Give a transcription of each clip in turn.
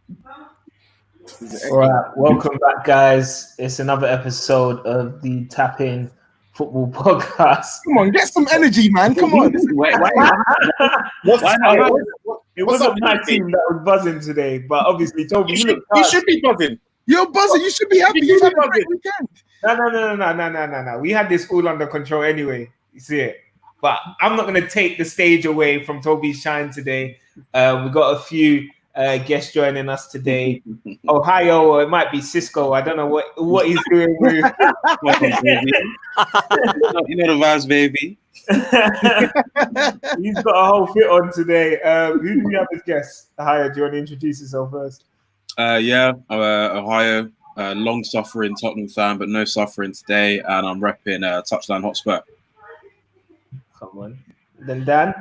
All right, welcome back, guys. It's another episode of the Tapping Football Podcast. Come on, get some energy, man. Come on. It wasn't my team that was buzzing today, but obviously, Tobi, you should be buzzing. You're buzzing. You should be happy. You've had a great weekend. No. We had this all under control anyway. You see it? But I'm not going to take the stage away from Tobi's shine today. We got a few guests joining us today. Ohio, or it might be Cisco. I don't know what he's doing with. You know the vibes, baby. He's got a whole fit on today. Who do we have as guests? Ohio, do you want to introduce yourself first? Ohio, long-suffering Tottenham fan, but no suffering today, and I'm repping Touchline Hotspur. Come on. Then Dan?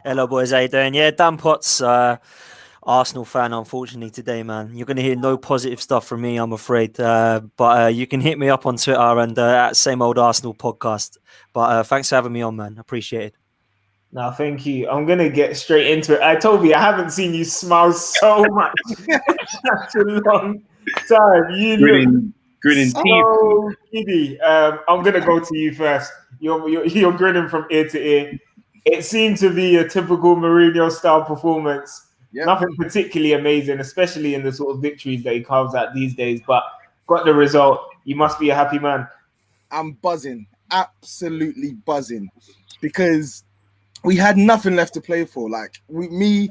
Hello, boys. How you doing? Yeah, Dan Potts, Arsenal fan, unfortunately, today, man. You're going to hear no positive stuff from me, I'm afraid. But you can hit me up on Twitter and at Same Old Arsenal Podcast. But thanks for having me on, man. Appreciate it. No, thank you. I'm going to get straight into it. Tobi, I haven't seen you smile so much in such a long time. You grinning so giddy. I'm going to go to you first. You're grinning from ear to ear. It seemed to be a typical Mourinho-style performance. Yep. Nothing particularly amazing, especially in the sort of victories that he carves out these days. But got the result. You must be a happy man. I'm buzzing. Absolutely buzzing. Because we had nothing left to play for. Like me,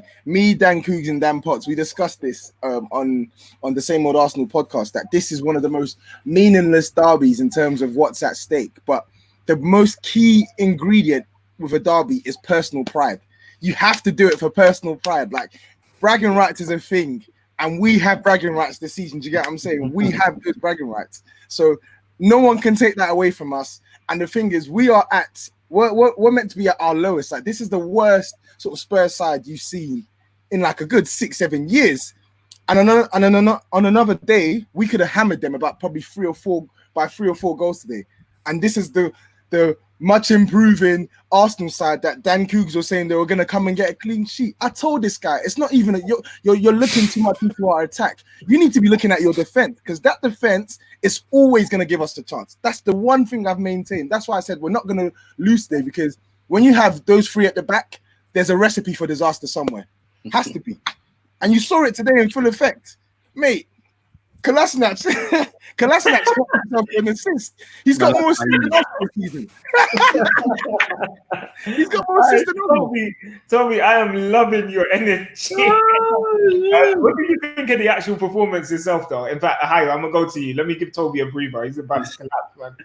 Dan Cougs and Dan Potts, we discussed this on the Same Old Arsenal podcast, that this is one of the most meaningless derbies in terms of what's at stake. But the most key ingredient with a derby is personal pride. You have to do it for personal pride. Like, bragging rights is a thing, and we have bragging rights this season. Do you get what I'm saying? We have those bragging rights. So no one can take that away from us. And the thing is, we're meant to be at our lowest. Like, this is the worst sort of Spurs side you've seen in like a good 6-7 years. And on another day, we could have hammered them about probably 3 or 4 goals today. And this is the much improving Arsenal side that Dan Cougs was saying they were going to come and get a clean sheet. I told this guy, it's not even you're looking too much into our attack. You need to be looking at your defense, because that defense is always going to give us the chance. That's the one thing I've maintained. That's why I said we're not going to lose today, because when you have those 3 at the back, there's a recipe for disaster somewhere. Has to be. And you saw it today in full effect. Mate, Kolasinac got himself an assist. He's got more assists than us this season. He's got more assists than us. Tobi, I am loving your energy. What do you think of the actual performance itself, though? In fact, hi, I'm going to go to you. Let me give Tobi a breather. He's about to collapse,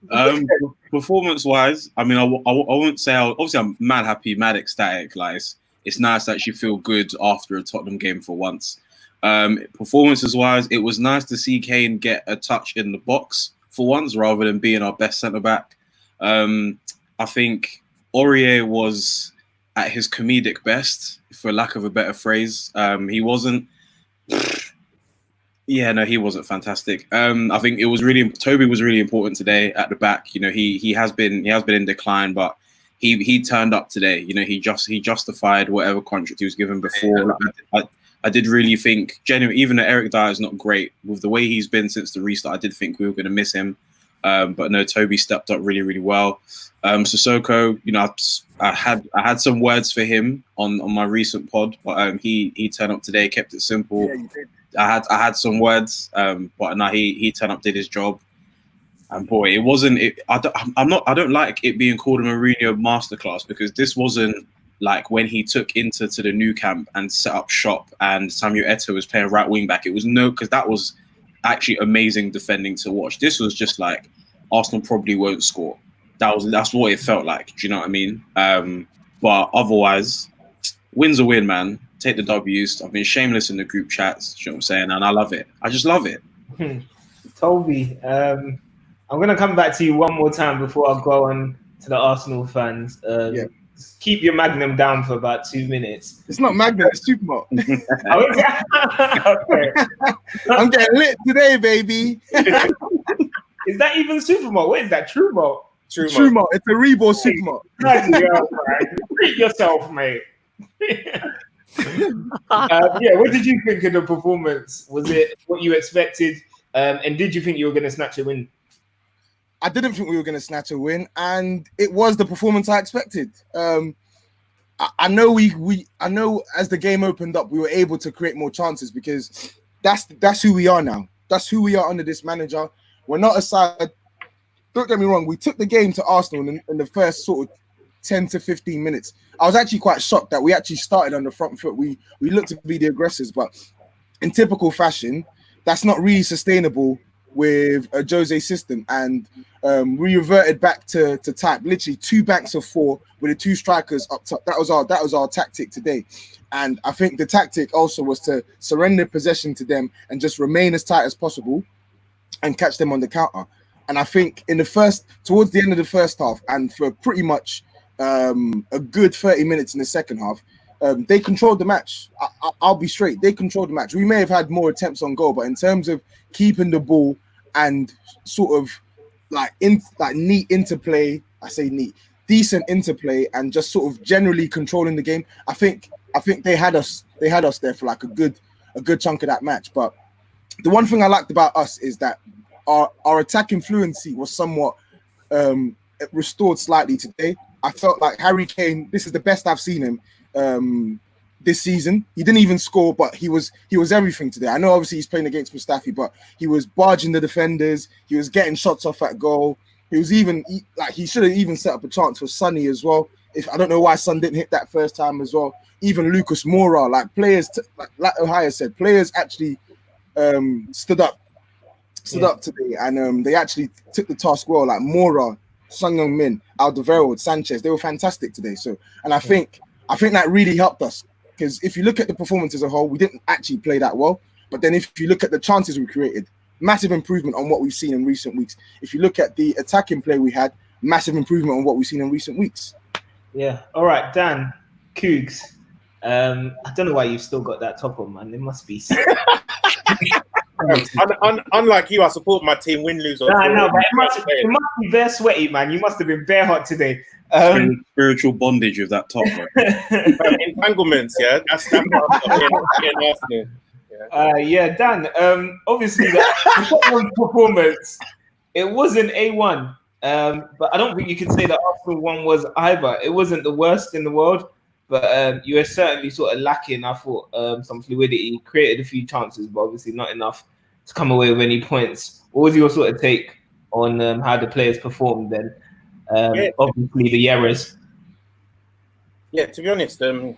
man. Performance-wise, I mean, I won't say... Obviously, I'm mad happy, mad ecstatic. Like, it's nice to actually feel good after a Tottenham game for once. Performances wise, it was nice to see Kane get a touch in the box for once rather than being our best centre back. I think Aurier was at his comedic best, for lack of a better phrase. He wasn't fantastic. I think it was Tobi was really important today at the back. You know, he has been in decline, but he turned up today. You know, he justified whatever contract he was given before. I did really think, genuinely, even though Eric Dyer is not great, with the way he's been since the restart, I did think we were going to miss him. But no, Tobi stepped up really, really well. Sissoko, you know, I had some words for him on my recent pod, but he turned up today, kept it simple. Yeah, you did. I had some words, but no, he turned up, did his job. And boy, it wasn't. I don't like it being called a Mourinho masterclass, because this wasn't like when he took Inter to the new camp and set up shop and Samuel Eto'o was playing right wing back. It was because that was actually amazing defending to watch. This was just like Arsenal probably won't score. That's what it felt like. Do you know what I mean? But otherwise, win's a win, man. Take the W's. I've been shameless in the group chats. Do you know what I'm saying? And I love it. I just love it. Tobi, I'm going to come back to you one more time before I go on to the Arsenal fans. Yeah. Keep your Magnum down for about 2 minutes. It's not Magnum, it's Supermalt. Okay. I'm getting lit today, baby. Is that even Supermalt? What is that? True Malt? True Malt. It's a Reebok Supermalt. Treat yourself, mate. What did you think of the performance? Was it what you expected? And did you think you were going to snatch a win? I didn't think we were going to snatch a win, and it was the performance I expected. I know as the game opened up, we were able to create more chances because that's who we are now. That's who we are under this manager. We're not a side. Don't get me wrong. We took the game to Arsenal in the first sort of 10 to 15 minutes. I was actually quite shocked that we actually started on the front foot. We looked to be the aggressors, but in typical fashion, that's not really sustainable with a Jose system. And we reverted back to type, literally 2 backs of 4 with the 2 strikers up top. That was our tactic today. And I think the tactic also was to surrender possession to them and just remain as tight as possible and catch them on the counter. And I think towards the end of the first half, and for pretty much a good 30 minutes in the second half, they controlled the match. I'll be straight. They controlled the match. We may have had more attempts on goal, but in terms of keeping the ball and sort of neat interplay, I say neat, decent interplay, and just sort of generally controlling the game, I think they had us there for like a good chunk of that match. But the one thing I liked about us is that our attacking fluency was somewhat restored slightly today. I felt like Harry Kane, this is the best I've seen him this season. He didn't even score, but he was everything today. I know obviously he's playing against Mustafi, but he was barging the defenders. He was getting shots off at goal. He should have even set up a chance for Sonny as well. I don't know why Son didn't hit that first time as well. Even Lucas Moura, like players, like Ohio said, players actually stood up today, and they actually took the task well. Like Moura, Son Heung-min, Alderweireld, Sanchez, they were fantastic today. So, and I think that really helped us, because if you look at the performance as a whole, we didn't actually play that well. But then if you look at the chances we created, massive improvement on what we've seen in recent weeks. If you look at the attacking play we had, massive improvement on what we've seen in recent weeks. Yeah. All right, Dan, Cougs. I don't know why you've still got that top on, man. It must be. Unlike you, I support my team, win, lose, or draw. No, but it must be bare sweaty, man. You must have been bare hot today. Spiritual bondage with that top. Entanglements, yeah. That's what I'm Dan. Obviously, the performance, it wasn't A1, but I don't think you can say that Arsenal one was either. It wasn't the worst in the world, but you were certainly sort of lacking. I thought some fluidity, created a few chances, but obviously not enough to come away with any points. What was your sort of take on how the players performed then? Obviously the errors. Yeah, to be honest, I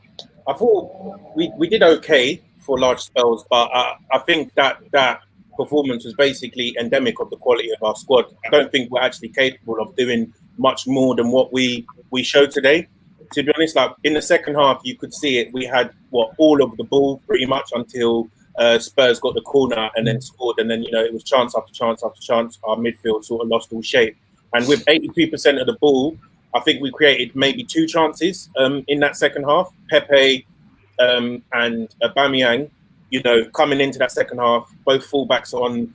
thought we did okay for large spells, but I think that performance was basically endemic of the quality of our squad. I don't think we're actually capable of doing much more than what we showed today. To be honest, like in the second half, you could see it. We had all of the ball pretty much until Spurs got the corner and then scored, and then it was chance after chance after chance. Our midfield sort of lost all shape, and with 82% of the ball, I think we created maybe 2 chances in that second half. Pepe and Aubameyang, coming into that second half, both fullbacks on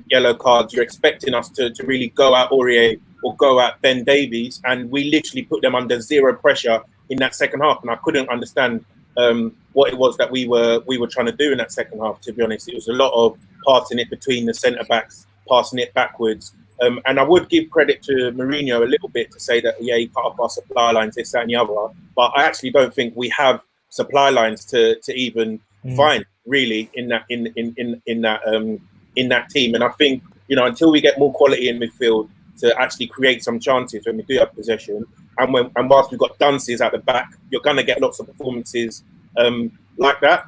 yellow cards. You're expecting us to really go at Aurier or go at Ben Davies, and we literally put them under zero pressure in that second half. And I couldn't understand what it was that we were trying to do in that second half. To be honest, it was a lot of passing it between the centre backs, passing it backwards. And I would give credit to Mourinho a little bit to say that he cut off our supply lines, this, that, and the other. But I actually don't think we have supply lines to even find really in that team. And I think until we get more quality in midfield to actually create some chances when we do have possession, and whilst we've got dunces at the back, you're going to get lots of performances like that.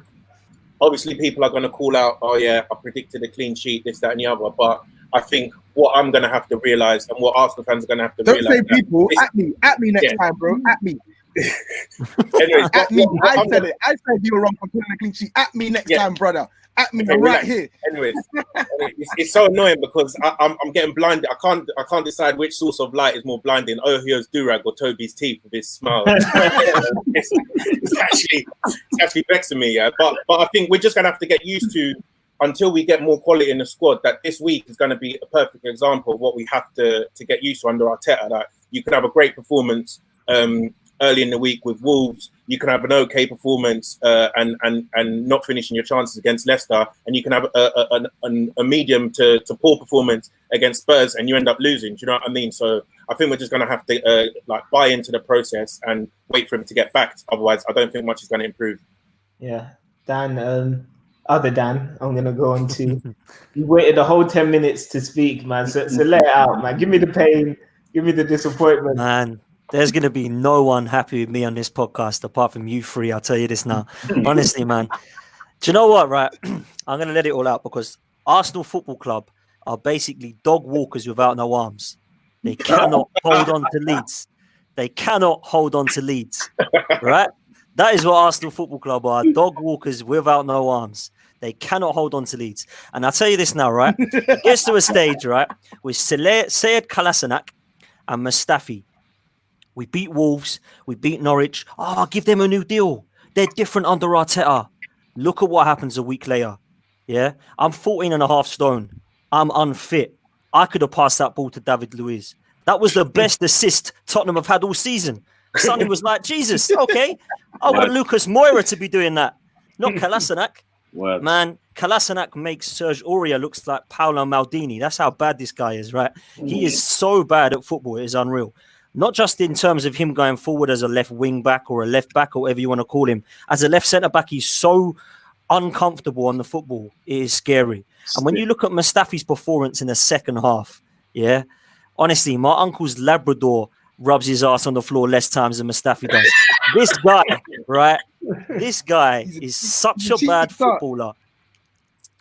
Obviously, people are going to call out, "Oh yeah, I predicted a clean sheet, this, that, and the other." But I think what I'm going to have to realise, and what Arsenal fans are going to have to realise, don't say people at me next time, bro. At me. Anyways, at me. I said you were wrong for putting a clean sheet. At me next time, brother. At me, right here. Anyways, it's so annoying because I'm getting blinded. I can't decide which source of light is more blinding: Ohio's durag or Tobi's teeth with his smile. it's actually vexing me, yeah. But I think we're just gonna have to get used to, until we get more quality in the squad, that this week is going to be a perfect example of what we have to get used to under Arteta. That you can have a great performance early in the week with Wolves, you can have an okay performance and not finishing your chances against Leicester, and you can have a medium to poor performance against Spurs, and you end up losing. Do you know what I mean? So I think we're just going to have to buy into the process and wait for him to get backed. Otherwise, I don't think much is going to improve. Yeah, Dan. Other Dan, I'm gonna go on to. You waited the whole 10 minutes to speak, man. So let it out, man. Give me the pain. Give me the disappointment, man. There's gonna be no one happy with me on this podcast apart from you three. I'll tell you this now, honestly, man. Do you know what? Right, I'm gonna let it all out because Arsenal Football Club are basically dog walkers without no arms. They cannot hold on to leads. They cannot hold on to leads. Right? That is what Arsenal Football Club are. Dog walkers without no arms. They cannot hold on to leads. And I'll tell you this now, right? It gets to a stage, right, with Sead Kolasinac and Mustafi. We beat Wolves. We beat Norwich. Oh, give them a new deal. They're different under Arteta. Look at what happens a week later. Yeah? I'm 14.5 stone. I'm unfit. I could have passed that ball to David Luiz. That was the best assist Tottenham have had all season. Sonny was like, Jesus, okay. I want Lucas Moura to be doing that. Not Kolasinac. Man, Kolasinac makes Serge Aurier looks like Paolo Maldini. That's how bad this guy is, right? He is so bad at football. It is unreal. Not just in terms of him going forward as a left wing back or a left back or whatever you want to call him. As a left centre back, he's so uncomfortable on the football. It is scary. And when you look at Mustafi's performance in the second half, yeah, honestly, my uncle's Labrador rubs his ass on the floor less times than Mustafi does. This guy, right? This guy is such a bad footballer.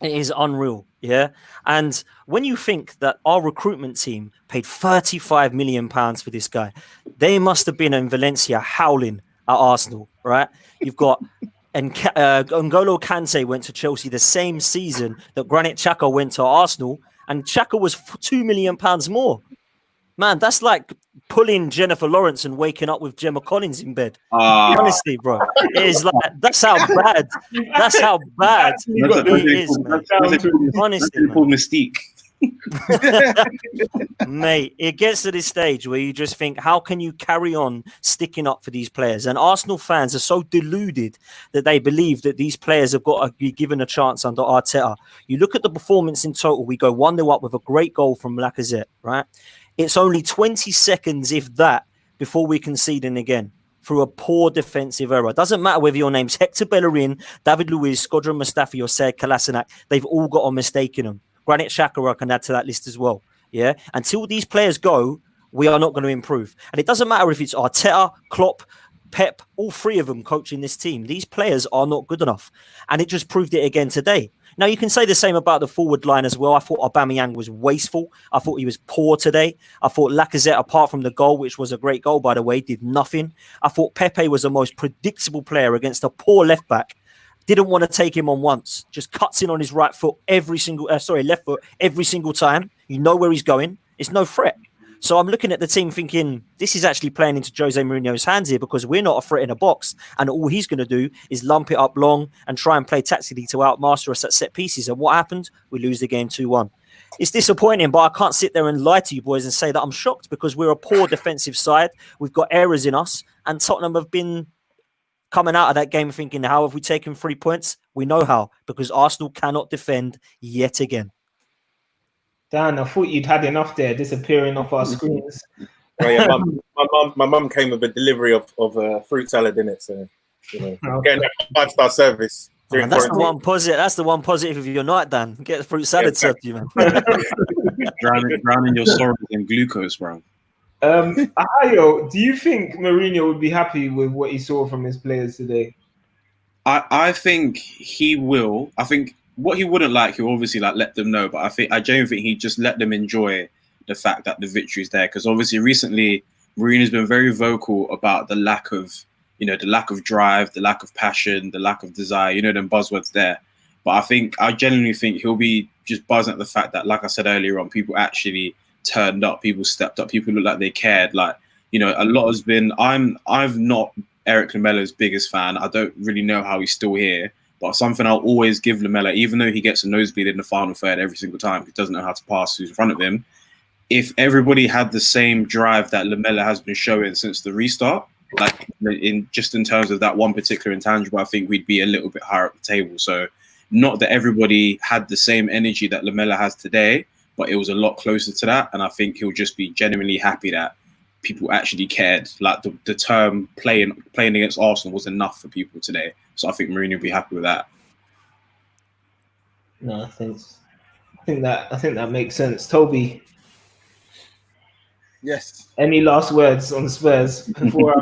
It is unreal, yeah? And when you think that our recruitment team paid £35 million for this guy, they must have been in Valencia howling at Arsenal, right? You've got... And N'Golo Kante went to Chelsea the same season that Granit Xhaka went to Arsenal, and Xhaka was £2 million more. Man, that's like pulling Jennifer Lawrence and waking up with Gemma Collins in bed. Honestly, bro, it is like that's how bad. That's how bad it is, man. Honestly, man. Mystique. Mate, it gets to this stage where you just think, how can you carry on sticking up for these players? And Arsenal fans are so deluded that they believe that these players have got to be given a chance under Arteta. You look at the performance in total, we go 1-0 up with a great goal from Lacazette, right? It's only 20 seconds, if that, before we concede again through a poor defensive error. It doesn't matter whether your name's Hector Bellerin, David Luiz, Skodran Mustafi, or Sead Kolasinac. They've all got a mistake in them. Granit Xhaka I can add to that list as well. Yeah. Until these players go, we are not going to improve. And it doesn't matter if it's Arteta, Klopp, Pep, all three of them coaching this team. These players are not good enough. And it just proved it again today. Now, you can say the same about the forward line as well. I thought Aubameyang was wasteful. I thought he was poor today. I thought Lacazette, apart from the goal, which was a great goal, by the way, did nothing. I thought Pepe was the most predictable player against a poor left back. Didn't want to take him on once. Just cuts in on his right foot left foot every single time. You know where he's going. It's no threat. So I'm looking at the team thinking, this is actually playing into Jose Mourinho's hands here because we're not a threat in a box. And all he's going to do is lump it up long and try and play tactically to outmaster us at set pieces. And what happened? We lose the game 2-1. It's disappointing, but I can't sit there and lie to you boys and say that I'm shocked because we're a poor defensive side. We've got errors in us. And Tottenham have been coming out of that game thinking, how have we taken 3 points? We know how, because Arsenal cannot defend yet again. Dan, I thought you'd had enough there, disappearing off our screens. Oh, yeah, my mum came with a delivery of fruit salad in it, so getting that 5-star service. That's the one positive. That's the one positive of your night, Dan. Get the fruit salad served to you, man. drowning your sorrows in glucose, bro. Ayo, do you think Mourinho would be happy with what he saw from his players today? I think he will. I think what he wouldn't like, he'll obviously let them know. But I genuinely think he just let them enjoy the fact that the victory is there. Because obviously recently, Mourinho's been very vocal about the lack of drive, the lack of passion, the lack of desire. Them buzzwords there. But I genuinely think he'll be just buzzing at the fact that, like I said earlier on, people actually turned up, people stepped up, people looked like they cared. A lot has been. I'm not Eric Lamella's biggest fan. I don't really know how he's still here. But something I'll always give Lamella, even though he gets a nosebleed in the final third every single time, he doesn't know how to pass who's in front of him. If everybody had the same drive that Lamella has been showing since the restart, like in terms of that one particular intangible, I think we'd be a little bit higher up the table. So not that everybody had the same energy that Lamela has today, but it was a lot closer to that. And I think he'll just be genuinely happy that people actually cared. Like the term playing against Arsenal was enough for people today. So I think Mourinho will be happy with that. No, I think that makes sense. Tobi. Yes. Any last words on Spurs before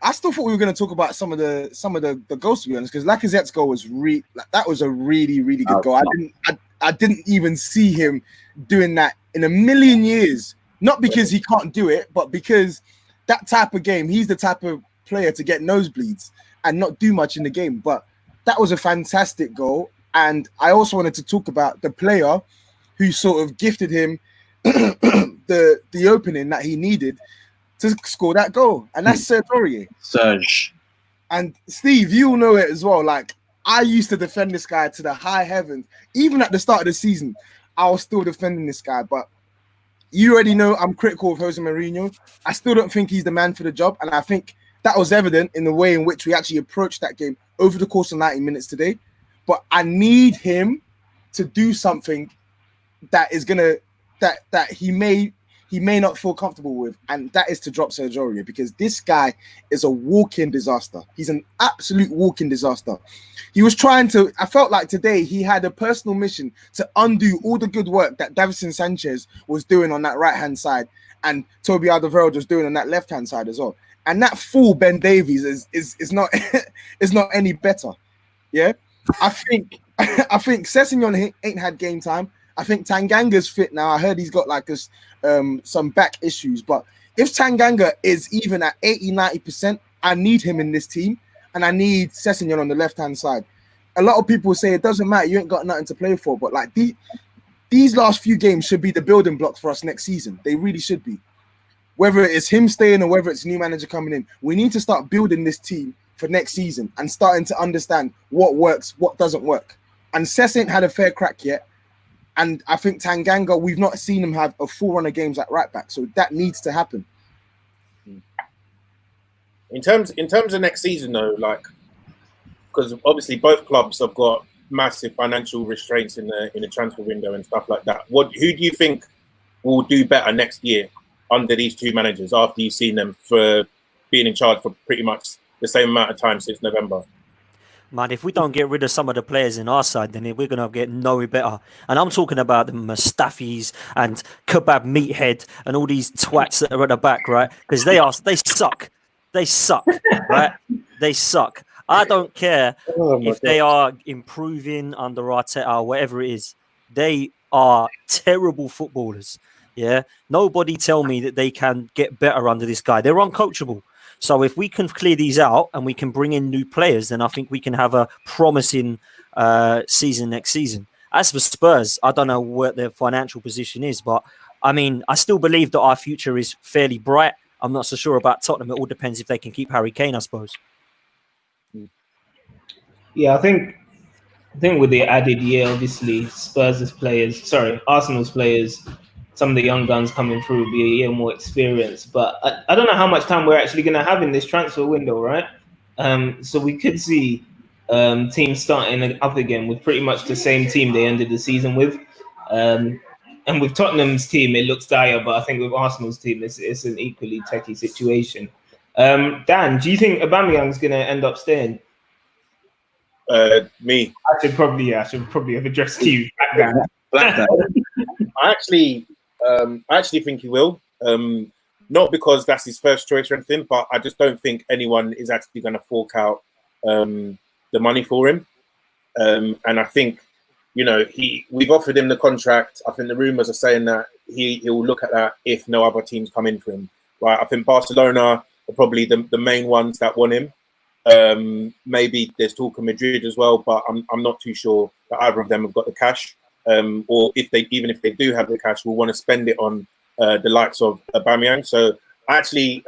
I still thought we were going to talk about some of the goals, to be honest, because Lacazette's goal was that was a really, really good goal. I didn't even see him doing that in a million years. Not because he can't do it, but because that type of game, he's the type of player to get nosebleeds and not do much in the game. But that was a fantastic goal. And I also wanted to talk about the player who sort of gifted him the opening that he needed to score that goal. And that's Serge Aurier. Serge. And Steve, you know it as well. Like, I used to defend this guy to the high heavens. Even at the start of the season, I was still defending this guy. But you already know I'm critical of Jose Mourinho. I still don't think he's the man for the job. And I think that was evident in the way in which we actually approached that game over the course of 90 minutes today. But I need him to do something that is going to, that he may not feel comfortable with, and that is to drop Serge Aurier, because this guy is a walking disaster. He's an absolute walking disaster. He was trying to, I felt like today he had a personal mission to undo all the good work that Davinson Sanchez was doing on that right-hand side and Tobi Alderweireld was doing on that left-hand side as well. And that fool Ben Davies is not is not any better. Yeah, I think Sessegnon ain't had game time. I think Tanganga's fit now. I heard he's got like this some back issues. But if Tanganga is even at 80-90%, I need him in this team, and I need Sessegnon on the left-hand side. A lot of people say it doesn't matter, you ain't got nothing to play for. But like these last few games should be the building blocks for us next season. They really should be. Whether it's him staying or whether it's a new manager coming in, we need to start building this team for next season and starting to understand what works, what doesn't work. And Sess ain't had a fair crack yet. And I think Tanganga, we've not seen him have a full run of games at right back. So that needs to happen. In terms of next season, though, like, because obviously both clubs have got massive financial restraints in the transfer window and stuff like that. Who do you think will do better next year under these two managers after you've seen them for being in charge for pretty much the same amount of time since November? Man, if we don't get rid of some of the players in our side, then we're going to get no better. And I'm talking about the Mustafis and Kebab Meathead and all these twats that are at the back, right? Because they suck. They suck, right? They suck. I don't care if they are improving under Arteta or whatever it is. They are terrible footballers, yeah? Nobody tell me that they can get better under this guy. They're uncoachable. So if we can clear these out and we can bring in new players, then I think we can have a promising season next season. As for Spurs, I don't know what their financial position is, but I mean, I still believe that our future is fairly bright. I'm not so sure about Tottenham. It all depends if they can keep Harry Kane, I suppose. Yeah, I think with the added year, obviously, Arsenal's players, some of the young guns coming through will be a year more experience. But I don't know how much time we're actually going to have in this transfer window, right? So we could see teams starting up again with pretty much the same team they ended the season with. And with Tottenham's team, it looks dire, but I think with Arsenal's team, it's an equally techie situation. Dan, do you think Aubameyang's going to end up staying? Me. I should probably have addressed you, Black Dan. I actually think he will. Not because that's his first choice or anything, but I just don't think anyone is actually going to fork out the money for him. And I think, we've offered him the contract. I think the rumours are saying that he'll look at that if no other teams come in for him. Right? I think Barcelona are probably the main ones that want him. Maybe there's talk of Madrid as well, but I'm not too sure that either of them have got the cash. Or even if they do have the cash, will want to spend it on the likes of Aubameyang. So I actually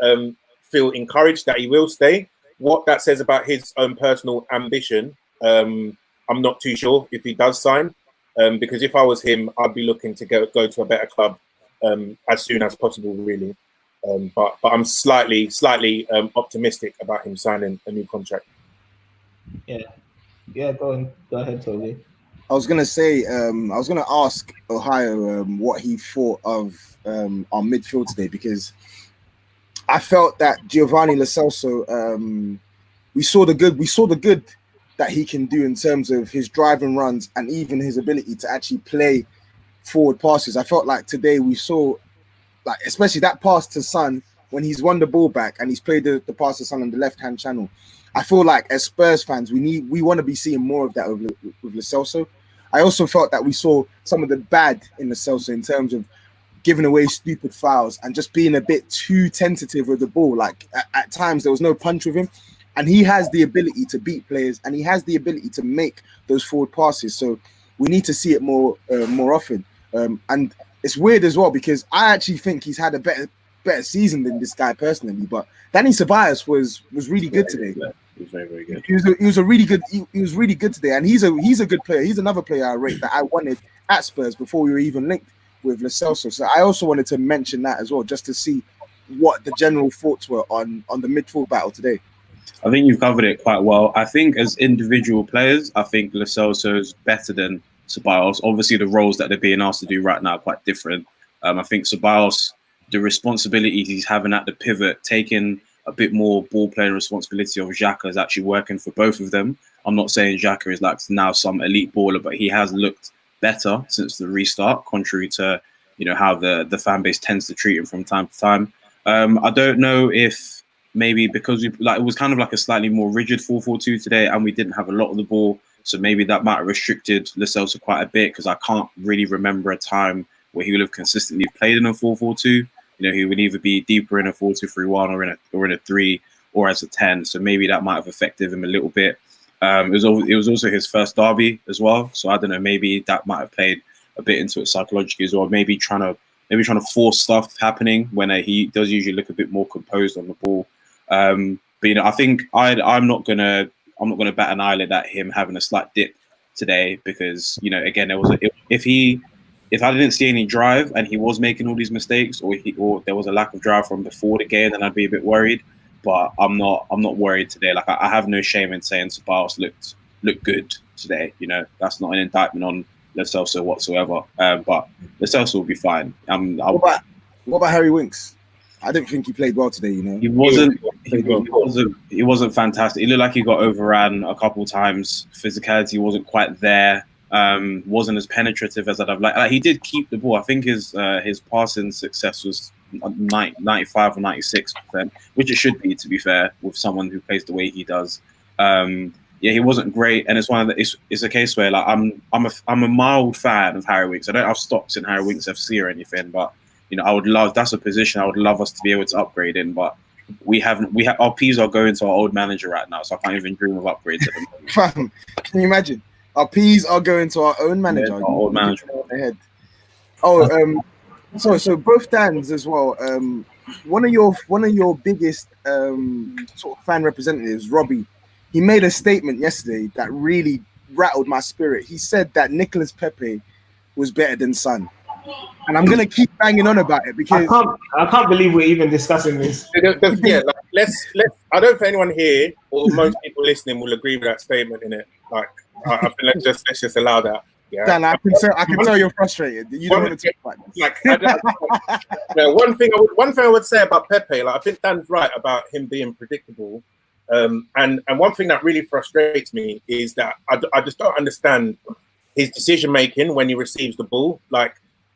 feel encouraged that he will stay. What that says about his own personal ambition, I'm not too sure if he does sign. Because if I was him, I'd be looking to go to a better club as soon as possible, really. But I'm slightly optimistic about him signing a new contract. Yeah. Go ahead, Tobi. I was gonna say, I was gonna ask Ohio what he thought of our midfield today, because I felt that Giovanni Lo Celso, we saw the good that he can do in terms of his driving runs and even his ability to actually play forward passes. I felt like today we saw, like, especially that pass to Son when he's won the ball back and he's played the pass to Son on the left-hand channel. I feel like as Spurs fans, we want to be seeing more of that with Lo Celso. I also felt that we saw some of the bad in Lo Celso in terms of giving away stupid fouls and just being a bit too tentative with the ball. Like at times there was no punch with him, and he has the ability to beat players and he has the ability to make those forward passes. So we need to see it more often. And it's weird as well because I actually think he's had a better season than this guy personally. But Danny Ceballos was really good today. He was very, very good. He was really good today, and he's a good player. He's another player I rate that I wanted at Spurs before we were even linked with Lo Celso. So I also wanted to mention that as well, just to see what the general thoughts were on the midfield battle today. I think you've covered it quite well. I think as individual players, I think Lo Celso's better than Ceballos. Obviously, the roles that they're being asked to do right now are quite different. I think Ceballos, the responsibilities he's having at the pivot, taking a bit more ball playing responsibility of Xhaka, is actually working for both of them. I'm not saying Xhaka is like now some elite baller, but he has looked better since the restart, contrary to how the fan base tends to treat him from time to time. I don't know if maybe because it was kind of like a slightly more rigid 4-4-2 today, and we didn't have a lot of the ball, so maybe that might have restricted Lo Celso quite a bit, because I can't really remember a time where he would have consistently played in a 4-4-2. He would either be deeper in a 4-2-3-1 or in a 3 or as a 10. So maybe that might have affected him a little bit. It was also his first derby as well. So I don't know, maybe that might have played a bit into it psychologically as well. Maybe trying to force stuff happening when he does usually look a bit more composed on the ball. But I think I'm not gonna bat an eyelid at him having a slight dip today, because again if I didn't see any drive and he was making all these mistakes, or there was a lack of drive from before the game, then I'd be a bit worried. But I'm not worried today. Like I have no shame in saying Ceballos looked good today. That's not an indictment on Lo Celso whatsoever. But Lo Celso will be fine. What about Harry Winks? I didn't think he played well today. He wasn't fantastic. It looked like he got overran a couple of times. Physicality wasn't quite there. Wasn't as penetrative as I'd have liked. He did keep the ball. I think his passing success was 95 or 96%, which it should be, to be fair, with someone who plays the way he does. He wasn't great, and it's a case where like I'm a mild fan of Harry Winks. I don't have stocks in Harry Winks FC or anything, but I would love, that's a position I would love us to be able to upgrade in, but we our P's are going to our old manager right now, so I can't even dream of upgrades at the moment. Fam, can you imagine? Our P's are going to our own manager. Yeah, our old manager. Oh, so both Dans as well. One of your biggest sort of fan representatives, Robbie, he made a statement yesterday that really rattled my spirit. He said that Nicolas Pepe was better than Son, and I'm gonna keep banging on about it because I can't believe we're even discussing this. Yeah, let's. I don't think anyone here or most people listening will agree with that statement. In it, I think let's just allow that. Yeah, Dan, I can tell you're frustrated. You don't want to talk about this. One thing I would say about Pepe, I think Dan's right about him being predictable. And one thing that really frustrates me is that I just don't understand his decision making when he receives the ball.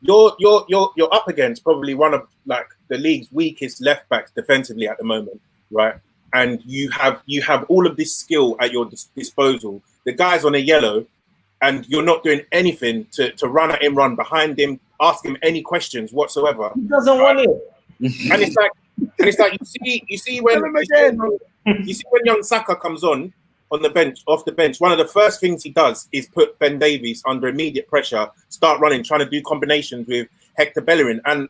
You're up against probably one of the league's weakest left backs defensively at the moment, right? And you have all of this skill at your disposal. The guy's on a yellow, and you're not doing anything to run at him, run behind him, ask him any questions whatsoever. He doesn't want it. And it's like you see when young Saka comes on the bench, off the bench, one of the first things he does is put Ben Davies under immediate pressure, start running, trying to do combinations with Hector Bellerin. And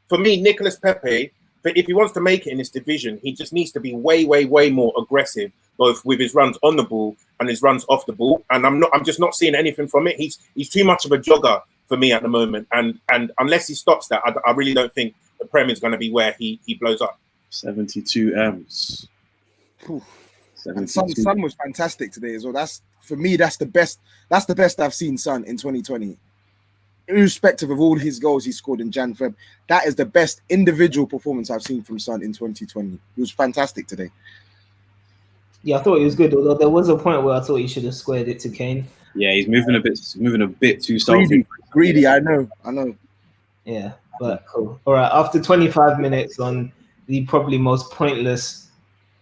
for me, Nicolas Pepe, if he wants to make it in this division, he just needs to be way, way, way more aggressive, both with his runs on the ball and his runs off the ball. And I'm just not seeing anything from it. He's too much of a jogger for me at the moment. And unless he stops that, I really don't think the Prem is going to be where he blows up. 72 M's. And Son was fantastic today as well. That's for me. That's the best. That's the best I've seen Son in 2020. Irrespective of all his goals he scored in Jan Feb, that is the best individual performance I've seen from Son in 2020. He was fantastic today. Yeah, I thought he was good. Although there was a point where I thought he should have squared it to Kane. Yeah, he's moving a bit too selfish. Greedy. I know. Yeah, but cool. All right, after 25 minutes on the probably most pointless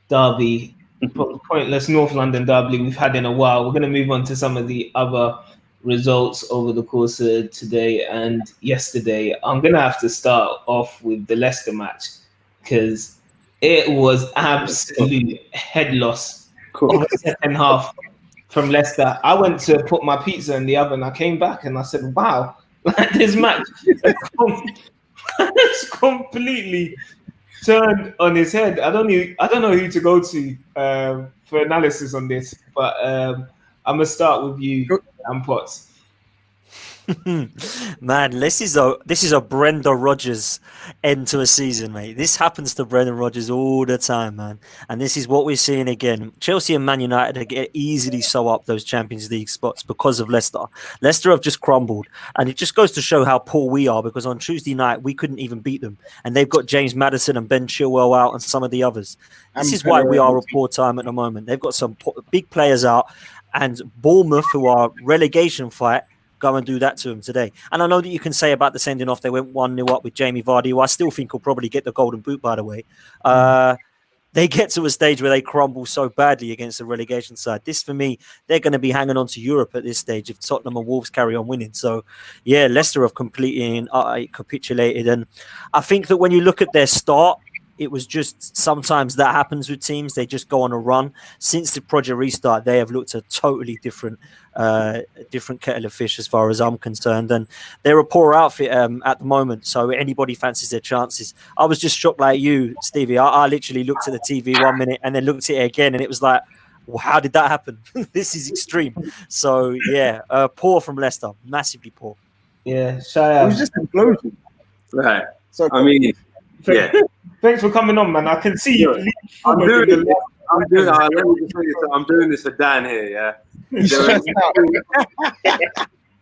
derby, pointless North London derby we've had in a while, we're going to move on to some of the other results over the course of today and yesterday. I'm going to have to start off with the Leicester match because it was absolute head loss of the second half from Leicester. I went to put my pizza in the oven. I came back and I said, wow, like this match has completely turned on his head. I don't know who to go to for analysis on this, but I'm going to start with you, Potts. Man, this is a Brenda Rodgers end to a season, mate. This happens to Brendan Rodgers all the time, man. And this is what we're seeing again. Chelsea and Man United get easily sew up those Champions League spots because of Leicester. Leicester have just crumbled. And it just goes to show how poor we are, because on Tuesday night, we couldn't even beat them. And they've got James Maddison and Ben Chilwell out and some of the others. This is why we are a poor time at the moment. They've got some big players out. And Bournemouth, who are relegation fight, go and do that to him today. And I know that you can say about the sending off, they went 1-0 up with Jamie Vardy, who I still think will probably get the golden boot, by the way. They get to a stage where they crumble so badly against the relegation side. This, for me, they're going to be hanging on to Europe at this stage if Tottenham and Wolves carry on winning. So, yeah, Leicester have completely capitulated. And I think that when you look at their start, it was just sometimes that happens with teams. They just go on a run. Since the project restart, they have looked a totally different kettle of fish as far as I'm concerned. And they're a poor outfit at the moment. So anybody fancies their chances. I was just shocked like you, Stevie. I literally looked at the TV 1 minute and then looked at it again. And it was like, well, how did that happen? This is extreme. So, yeah, poor from Leicester. Massively poor. Yeah, it was just an implosion. Right. So, I mean, yeah. Thanks for coming on, man. I can see you. I'm doing this for Dan here, yeah.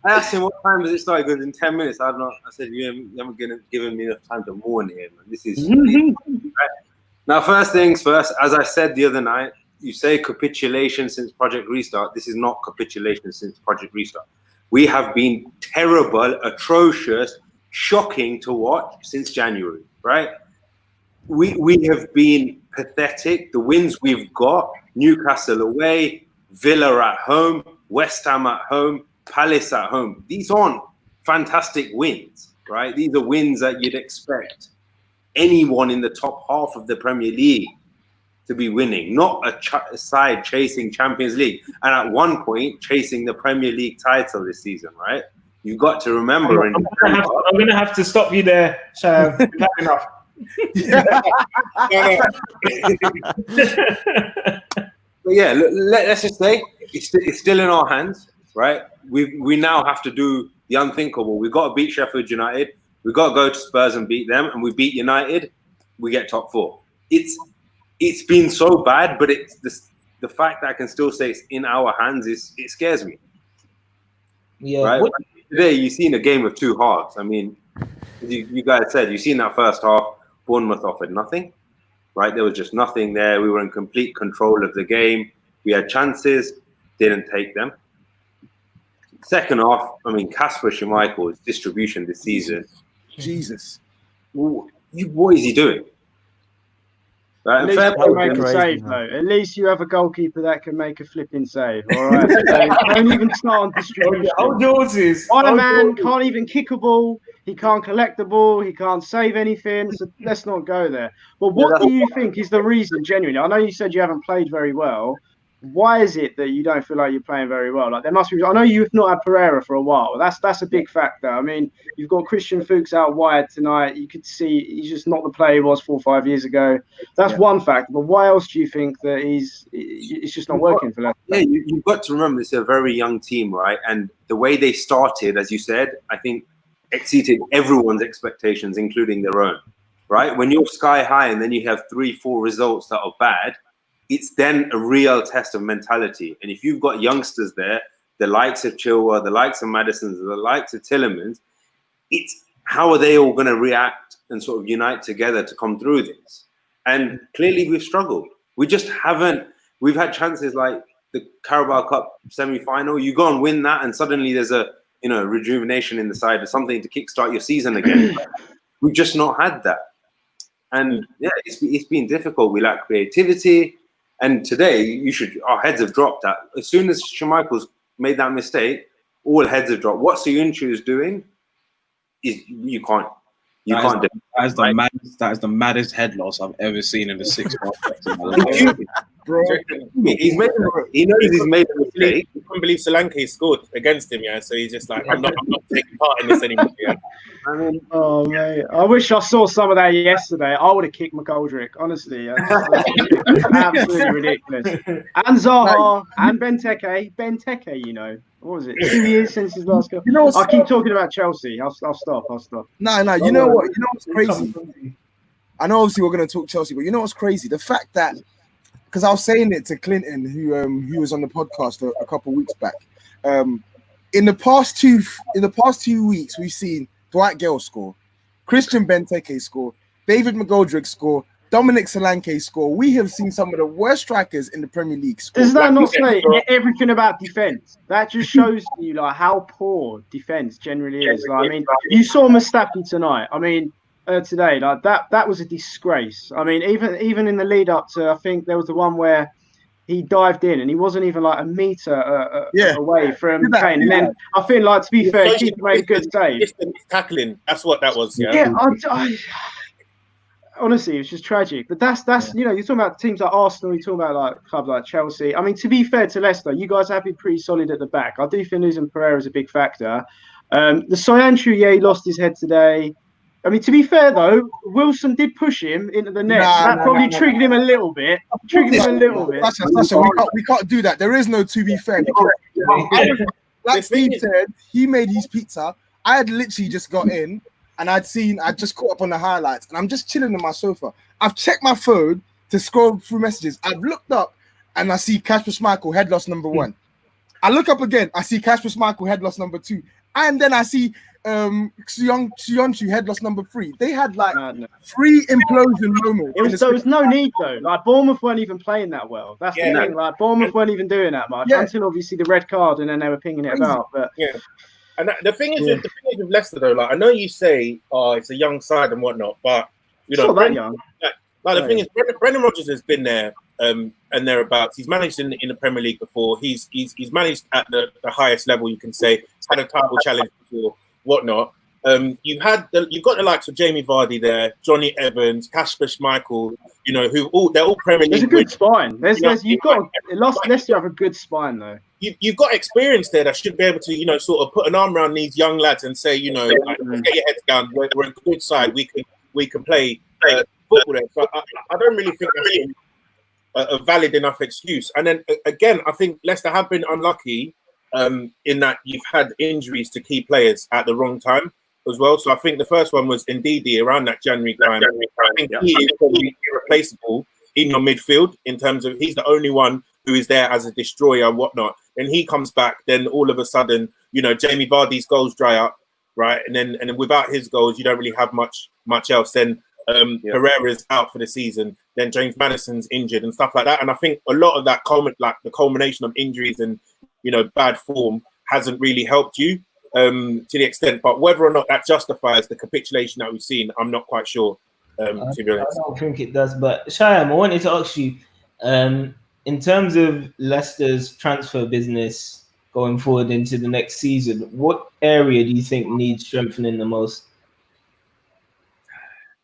I asked him what time does it start. He goes, in 10 minutes. I said, you haven't given me enough time to mourn here, man. This is right? Now, first things first, as I said the other night, you say capitulation since Project Restart. This is not capitulation since Project Restart. We have been terrible, atrocious, shocking to watch since January, right? We have been pathetic. The wins we've got, Newcastle away, Villa at home, West Ham at home, Palace at home. These aren't fantastic wins, right? These are wins that you'd expect anyone in the top half of the Premier League to be winning, not a side chasing Champions League. And at one point, chasing the Premier League title this season, right? You've got to remember. I'm going to have to stop you there, Shab. We've had enough. But yeah, let's just say it's still in our hands, right? We now have to do the unthinkable. We've got to beat Sheffield United. We've got to go to Spurs and beat them, and we beat United, we get top four. It's been so bad, but it's the fact that I can still say it's in our hands it scares me. Yeah. Right? Today you've seen a game of two halves. I mean, you guys said you've seen that first half. Bournemouth offered nothing, right? There was just nothing there. We were in complete control of the game. We had chances, didn't take them. Second half, I mean, Kasper Schmeichel's distribution this season. Jesus. What is he doing? Right? At least you can make a save, though. At least you have a goalkeeper that can make a flipping save. All right. Don't even start on distribution. Hold yours is. One man can't even kick a ball. He can't collect the ball. He can't save anything. So let's not go there. But what do you think is the reason, genuinely? I know you said you haven't played very well. Why is it that you don't feel like you're playing very well? Like there must be. I know you've not had Pereira for a while. That's a big factor. I mean, you've got Christian Fuchs out wide tonight. You could see he's just not the player he was 4 or 5 years ago. That's one factor. But why else do you think that it's just not working for Leicester? Yeah, you've got to remember this is a very young team, right? And the way they started, as you said, I think exceeded everyone's expectations, including their own. right? When you're sky high and then you have 3-4 results that are bad, it's then a real test of mentality. And if you've got youngsters there, the likes of Chilwell, the likes of Maddison, the likes of Tielemans, it's how are they all going to react and sort of unite together to come through this? And clearly we've struggled. We just haven't. We've had chances like the Carabao Cup semi-final. You go and win that, and suddenly there's a rejuvenation in the side or something to kickstart your season again. We've just not had that. And yeah, it's been difficult. We lack creativity. And today, our heads have dropped. That as soon as Schmeichel's made that mistake, all heads have dropped. What Soyuncu is doing is you can't do it. That is the maddest head loss I've ever seen in the 6 months. Bro, he knows he's made a mistake. I can't believe Solanke scored against him, yeah. So he's just like, I'm not taking part in this anymore. Yeah. I mean, oh mate, I wish I saw some of that yesterday. I would have kicked McGoldrick, honestly. Absolutely ridiculous. And Zaha and Benteke, you know. What was it? 2 years since his last goal. You know, I keep talking about Chelsea. I'll stop. No. You know what? You know what's crazy? I know obviously we're going to talk Chelsea, but you know what's crazy? The fact that, because I was saying it to Clinton, who was on the podcast a couple of weeks back. In the past 2 weeks, we've seen Dwight Gale score, Christian Benteke score, David McGoldrick score, Dominic Solanke score. We have seen some of the worst strikers in the Premier League score. Does that not say everything about defense? That just shows you like how poor defense generally is. Like, I mean, you saw Mustafi tonight. I mean, today, like that was a disgrace. I mean, even in the lead up to, I think there was the one where he dived in and he wasn't even like a meter away from Kane. And then I feel like, to be fair, he made a good save. Tackling, that's what that was. Yeah, honestly, it's just tragic. But that's you're talking about teams like Arsenal, you're talking about like clubs like Chelsea. I mean, to be fair to Leicester, you guys have been pretty solid at the back. I do think losing Pereira is a big factor. The Soyuncu, he lost his head today. I mean, to be fair though, Wilson did push him into the net. That probably triggered him a little bit. Sasha, we can't do that. There is no to be fair. Like Steve said, he made his pizza. I had literally just got in and I just caught up on the highlights and I'm just chilling on my sofa. I've checked my phone to scroll through messages. I've looked up and I see Kasper Schmeichel head loss number 1. I look up again, I see Kasper Schmeichel head loss number 2. And then I see Soyuncu head loss number 3. They had like 3 implosion moments. There was no need though. Like Bournemouth weren't even playing that well. That's the thing. Like Bournemouth weren't even doing that much until obviously the red card, and then they were pinging it about. But and the thing is with Leicester though, like I know you say, it's a young side and whatnot, but you know, that young. Like the thing is, Brendan Rodgers has been there and thereabouts. He's managed in the Premier League before. He's managed at the highest level, you can say. He's had a title challenge before, whatnot. You've got the likes of Jamie Vardy there, Johnny Evans, Kasper Schmeichel. You know, they're all Premier League. There's a good spine. Leicester have a good spine though. You've got experience there that should be able to, sort of put an arm around these young lads and say, like, get your heads down. We're a good side. We can play football there. So I don't really think that's a valid enough excuse. And then again, I think Leicester have been unlucky in that you've had injuries to key players at the wrong time as well. So I think the first one was Ndidi around that January time. I think he is probably irreplaceable in your midfield in terms of he's the only one who is there as a destroyer and whatnot. And he comes back, then all of a sudden, Jamie Vardy's goals dry up, right? And then without his goals, you don't really have much else. Then Pereira's out for the season. Then James Maddison's injured and stuff like that. And I think a lot of that the culmination of injuries and bad form hasn't really helped you to the extent. But whether or not that justifies the capitulation that we've seen, I'm not quite sure. To be honest, I don't think it does. But Shyam, I wanted to ask you, in terms of Leicester's transfer business going forward into the next season, what area do you think needs strengthening the most?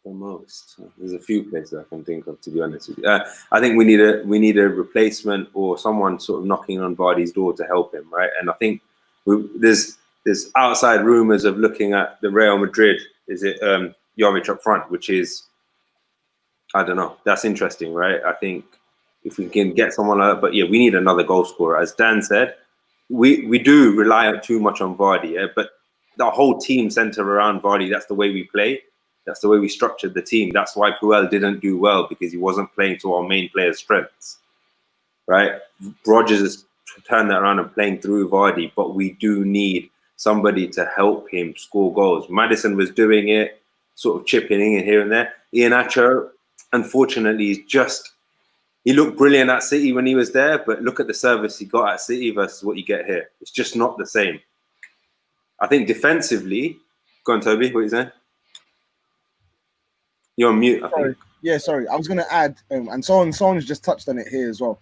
The most. There's a few places I can think of, to be honest with you. I think we need a replacement or someone sort of knocking on Vardy's door to help him, right? And I think there's outside rumours of looking at the Real Madrid. Is it Jovic up front, which is, I don't know. That's interesting, right? I think if we can get someone like that, but we need another goal scorer. As Dan said, we do rely too much on Vardy, but the whole team centre around Vardy. That's the way we play. That's the way we structured the team. That's why Puel didn't do well, because he wasn't playing to our main players' strengths, right? Rodgers has turned that around and playing through Vardy, but we do need somebody to help him score goals. Maddison was doing it, sort of chipping in here and there. Iheanacho, unfortunately, he looked brilliant at City when he was there, but look at the service he got at City versus what you get here. It's just not the same. I think defensively, go on, Toby, what are you saying? You're on mute, I think. Yeah, sorry. I was going to add, and someone's just touched on it here as well.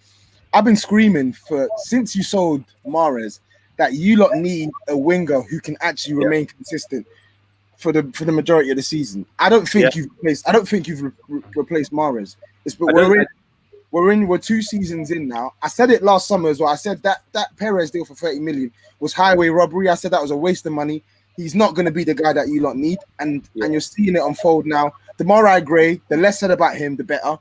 I've been screaming since you sold Mahrez that you lot need a winger who can actually remain consistent for the majority of the season. I don't think you've replaced Mahrez. We're 2 seasons in now. I said it last summer as well. I said that Perez deal for 30 million was highway robbery. I said that was a waste of money. He's not going to be the guy that you lot need, and you're seeing it unfold now. The more I Gray, the less said about him, the better.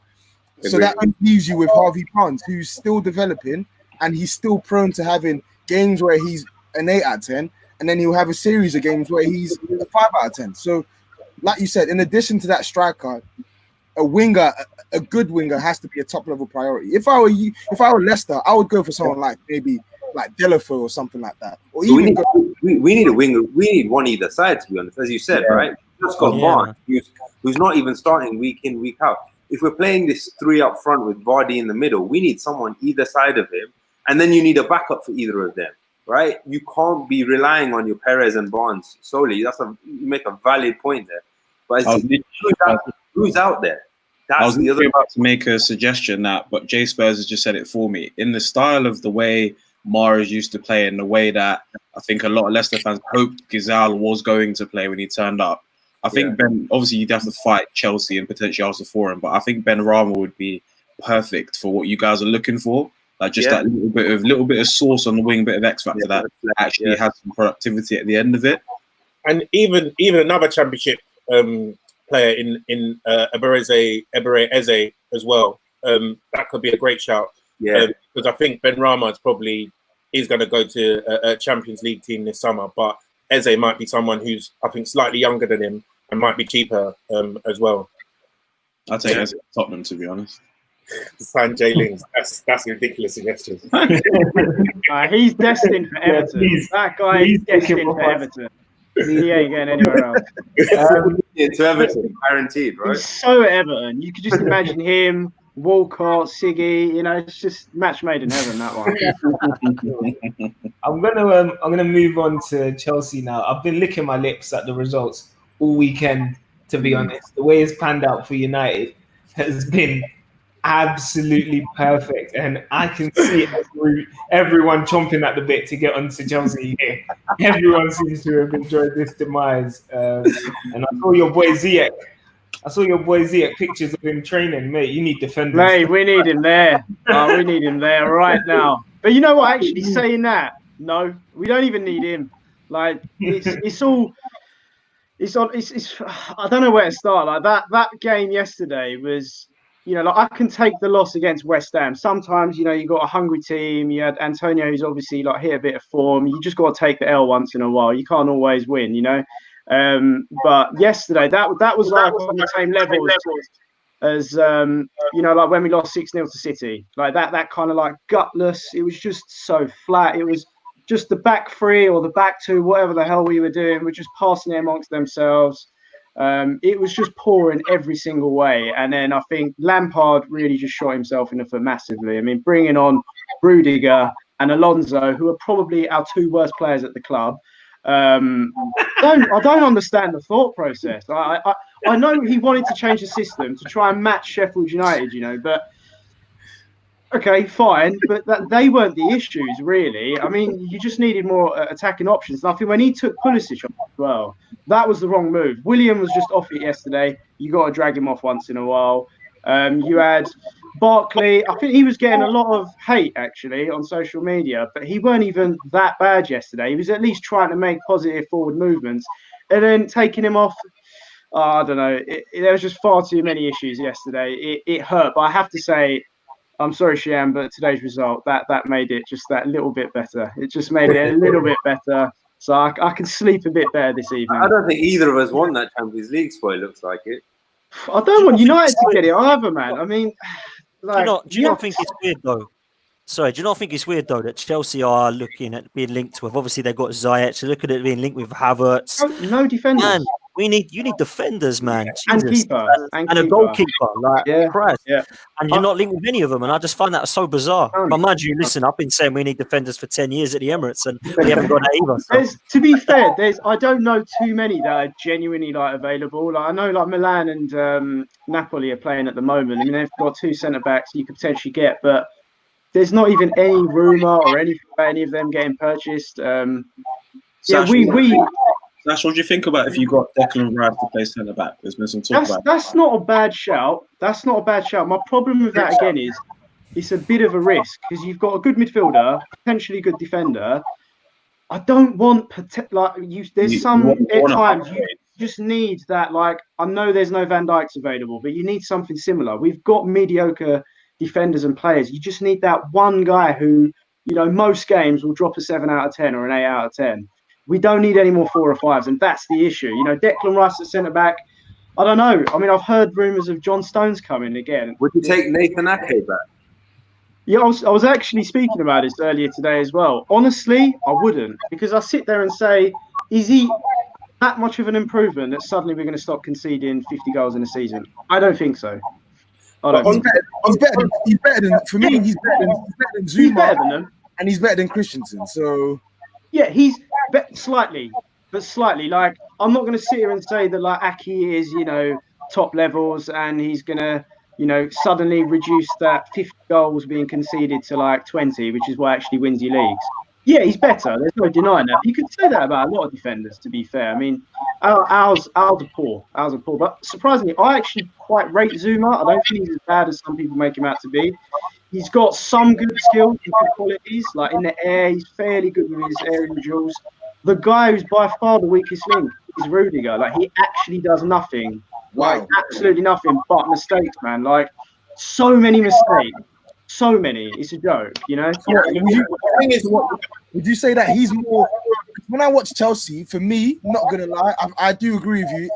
So that leaves you with Harvey Barnes, who's still developing, and he's still prone to having games where he's an 8 out of 10, and then he'll have a series of games where he's a 5 out of 10. So, like you said, in addition to that striker, a good winger has to be a top-level priority. If I were Leicester, I would go for someone like maybe like Delafeu or something like that. Or we need a winger. We need one either side, to be honest, as you said, right? We've just got Barnes, who's not even starting week in, week out. If we're playing this 3 up front with Vardy in the middle, we need someone either side of him, and then you need a backup for either of them, right? You can't be relying on your Perez and Barnes solely. You make a valid point there. But who's out there? I was about to make a suggestion but Jay Spurs has just said it for me. In the style of the way Mahrez used to play, in the way that I think a lot of Leicester fans hoped Gazal was going to play when he turned up, I think obviously you'd have to fight Chelsea and potentially Arsenal for him, but I think Ben Rama would be perfect for what you guys are looking for. Like just that little bit of sauce on the wing, bit of X factor that actually has some productivity at the end of it. And even another Championship player in Ebere Eze as well. That could be a great shout. Because I think Ben Rama is going to go to a Champions League team this summer, but Eze might be someone who's, I think, slightly younger than him and might be cheaper as well. I'd say Eze Tottenham, to be honest. Sign Jay Lings. That's a ridiculous suggestion. He's destined for Everton. That guy is destined for Everton. He ain't going anywhere else. To Everton, guaranteed, right? He's so Everton. You could just imagine him, Walcott, Siggy. It's just match made in heaven, that one. I'm gonna move on to Chelsea now. I've been licking my lips at the results all weekend, to be honest. The way it's panned out for United has been absolutely perfect, and I can see everyone chomping at the bit to get onto Chelsea here. Everyone seems to have enjoyed this demise, and I saw your boy Ziyech. Pictures of him training, mate. You need defenders. Mate, we need him there. We need him there right now. But you know what? Actually, saying that, no, we don't even need him. Like it's I don't know where to start. Like that game yesterday was. I can take the loss against West Ham. Sometimes, you got a hungry team. You had Antonio, who's obviously hit a bit of form. You just got to take the L once in a while. You can't always win, But yesterday, that was like on the same level as like when we lost 6-0 to City. Like that kind of like gutless. It was just so flat. It was just the back 3 or the back 2, whatever the hell we were doing. We're just passing it amongst themselves. It was just poor in every single way. And then I think Lampard really just shot himself in the foot massively. I mean, bringing on Rudiger and Alonso, who are probably our 2 worst players at the club. I don't understand the thought process. I know he wanted to change the system to try and match Sheffield United, but okay, fine. But they weren't the issues, really. I mean, you just needed more attacking options. And I think when he took Pulisic off as well, that was the wrong move. William was just off it yesterday. You got to drag him off once in a while. You had Barkley. I think he was getting a lot of hate, actually, on social media, but he weren't even that bad yesterday. He was at least trying to make positive forward movements. And then taking him off, I don't know. There was just far too many issues yesterday. It hurt. But I have to say, I'm sorry, Shiam, but today's result, that made it just that little bit better. It just made it a little bit better. So I can sleep a bit better this evening. I don't think either of us won that Champions League spot. It looks like it. I don't want United to get it either, man. I mean, like, do you not think it's weird though? Sorry, do you not think it's weird though that Chelsea are looking at being linked with? Obviously, they've got Ziyech. Look at it being linked with Havertz. No defenders. Man, you need defenders, man. And Jesus. keeper. And a goalkeeper. Like, Christ. Yeah. And you're not linked with any of them. And I just find that so bizarre. But mind you, listen, I've been saying we need defenders for 10 years at the Emirates, and we haven't got that either. So. To be fair, I don't know too many that are genuinely like available. Like I know like Milan and Napoli are playing at the moment. I mean, they've got 2 centre-backs you could potentially get, but there's not even any rumour or anything about any of them getting purchased. Sash, what do you think about if you got Declan Rice to play centre back? There's been some talk about that's not a bad shout. That's not a bad shout. My problem with that again is it's a bit of a risk because you've got a good midfielder, potentially good defender. I don't want there's some at times you just need that. Like I know there's no Van Dijk's available, but you need something similar. We've got mediocre defenders and players. You just need that one guy who, most games will drop a 7 out of 10 or an 8 out of 10. We don't need any more 4 or 5s, and that's the issue. Declan Rice at centre back. I don't know. I mean, I've heard rumours of John Stones coming again. Would you take Nathan Ake back? Yeah, I was actually speaking about this earlier today as well. Honestly, I wouldn't, because I sit there and say, is he that much of an improvement that suddenly we're going to stop conceding 50 goals in a season? I don't think so. He's better than for me. He's better than Zuma. He's better than them, and he's better than Christensen. So yeah, he's slightly. Like I'm not going to sit here and say that like Aki is top levels and he's going to suddenly reduce that 50 goals being conceded to like 20, which is what actually wins you leagues. Yeah, he's better. There's no denying that. You could say that about a lot of defenders, to be fair. I mean, ours are poor. But surprisingly, I actually quite rate Zuma. I don't think he's as bad as some people make him out to be. He's got some good skills and good qualities. Like in the air, he's fairly good with his aerial duels. The guy who's by far the weakest link is Rudiger. Like he actually does nothing. Wow. Like absolutely nothing but mistakes, man. Like so many mistakes. So many. It's a joke, Yeah, would you say that he's more? When I watch Chelsea, for me, not gonna lie, I do agree with you.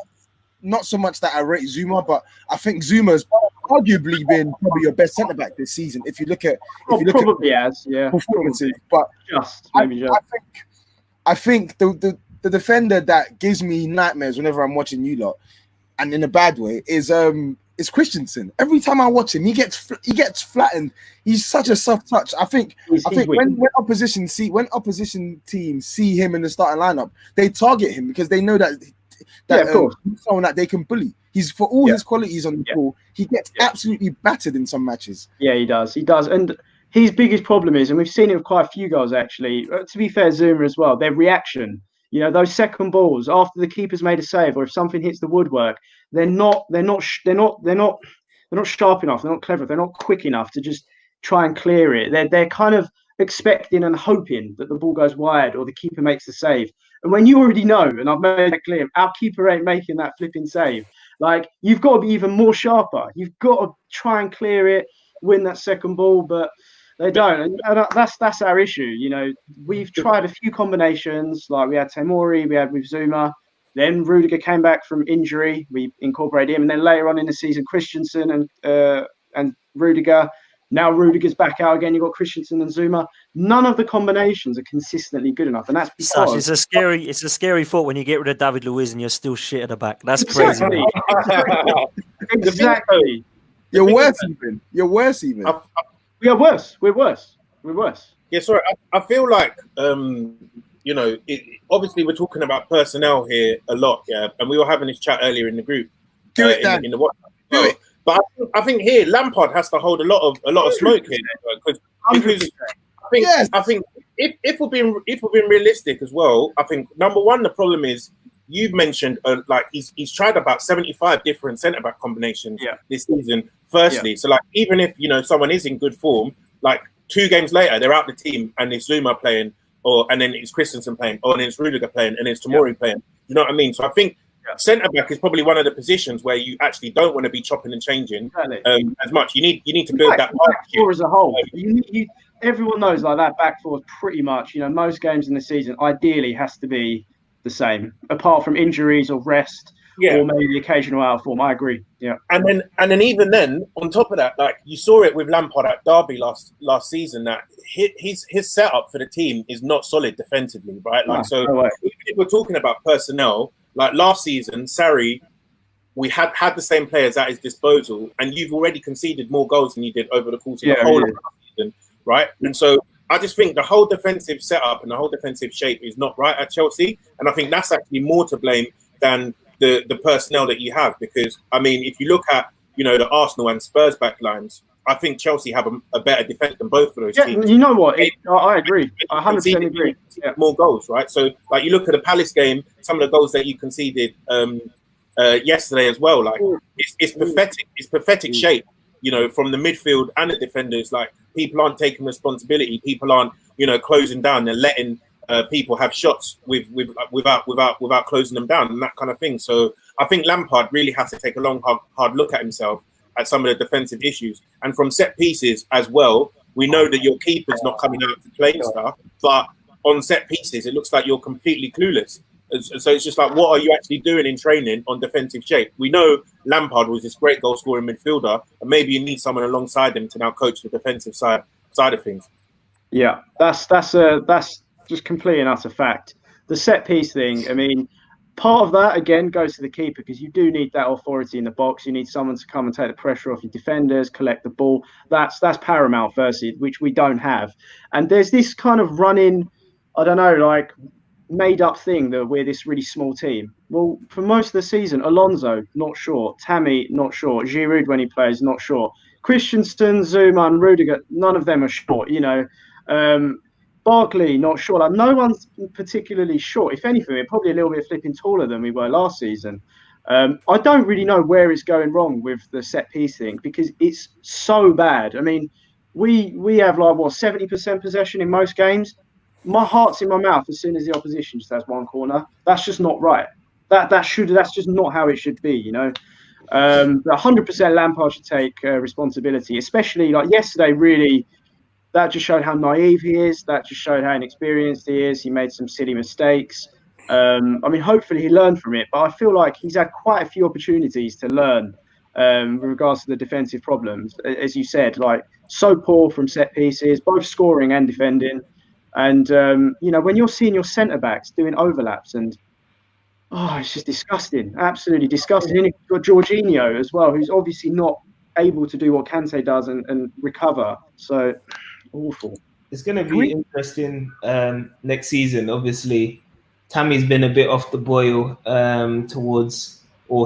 Not so much that I rate Zuma, but I think Zuma's arguably been probably your best centre back this season. If you look at performances, but I think the defender that gives me nightmares whenever I'm watching you lot, and in a bad way, is Christensen. Every time I watch him, he gets flattened. He's such a soft touch. I think when opposition teams see him in the starting lineup, they target him because they know that he's someone that they can bully. He's for all his qualities on the ball, he gets absolutely battered in some matches. Yeah, he does. And his biggest problem is, and we've seen it with quite a few goals actually. To be fair, Zuma as well. Their reaction. Those second balls after the keeper's made a save, or if something hits the woodwork, they're not sharp enough. They're not clever. They're not quick enough to just try and clear it. They're kind of expecting and hoping that the ball goes wide or the keeper makes the save. And when you already know, and I've made that clear, our keeper ain't making that flipping save. Like you've got to be even more sharper. You've got to try and clear it, win that second ball, but they don't, and that's our issue. We've tried a few combinations, like we had Tamori, we had with Zuma, then Rudiger came back from injury, we incorporated him, and then later on in the season, Christensen and Rudiger. Now Rudiger's back out again. You've got Christensen and Zuma. None of the combinations are consistently good enough, and that's because it's a scary thought when you get rid of David Luiz and you're still shit at the back. That's crazy. Exactly. You're worse even. We're worse. Yeah, sorry. I feel like, obviously we're talking about personnel here a lot, yeah, and we were having this chat earlier in the group. Do it, Dan. Do it. But I think here Lampard has to hold a lot of smoke here because I think if we're being realistic as well, I think number one the problem is you've mentioned he's tried about 75 different centre back combinations this season. Firstly, so like even if someone is in good form, like 2 games later they're out the team and it's Zuma playing, and then it's Christensen playing, and then it's Rudiger playing, and it's Tamori playing. You know what I mean? So I think centre back is probably one of the positions where you actually don't want to be chopping and changing as much. You need to build that as a whole. everyone knows like that back four is pretty much, most games in the season ideally has to be the same, apart from injuries or rest, or maybe the occasional out of form. I agree. Yeah. And then even then, on top of that, like you saw it with Lampard at Derby last season, that his setup for the team is not solid defensively, right? Like no if we're talking about personnel, like last season, Sarri, we had the same players at his disposal, and you've already conceded more goals than you did over the course of the whole of the season, right? And so I just think the whole defensive setup and the whole defensive shape is not right at Chelsea, and I think that's actually more to blame than the personnel that you have. Because I mean, if you look at the Arsenal and Spurs backlines, I think Chelsea have a better defense than both of those teams. You know what? I agree. I 100% agree. More goals, right? So like you look at the Palace game, some of the goals that you conceded yesterday as well. Like it's pathetic. It's pathetic shape. From the midfield and the defenders. Like people aren't taking responsibility. People aren't closing down. They're letting people have shots without closing them down and that kind of thing. So I think Lampard really has to take a long, hard look at himself at some of the defensive issues. And from set pieces as well, we know that your keeper's not coming out to play and stuff, but on set pieces, it looks like you're completely clueless. So it's just like, what are you actually doing in training on defensive shape? We know Lampard was this great goal scoring midfielder, and maybe you need someone alongside him to now coach the defensive side of things. Yeah, that's just complete and utter fact. The set piece thing, I mean, part of that again goes to the keeper, because you do need that authority in the box. You need someone to come and take the pressure off your defenders, collect the ball. That's paramount, firstly, which we don't have. And there's this kind of running, I don't know, like made up thing that we're this really small team. Well, for most of the season, Alonso, not sure. Tammy, not sure. Giroud, when he plays, not sure. Christensen, Zuma, and Rudiger, none of them are short, Barkley, not sure. Like, no one's particularly short. If anything, we're probably a little bit flipping taller than we were last season. I don't really know where it's going wrong with the set piece thing, because it's so bad. I mean, we have like 70% possession in most games. My heart's in my mouth as soon as the opposition just has one corner. That's just not right. That's just not how it should be. 100% Lampard should take responsibility, especially like yesterday. Really, that just showed how naive he is. That just showed how inexperienced he is. He made some silly mistakes. I mean, hopefully he learned from it, but I feel like he's had quite a few opportunities to learn with regards to the defensive problems. As you said, like so poor from set pieces, both scoring and defending. And, when you're seeing your centre-backs doing overlaps and, it's just disgusting, absolutely disgusting. And you've got Jorginho as well, who's obviously not able to do what Kante does and recover. So, awful. It's going to be interesting next season. Obviously, Tammy's been a bit off the boil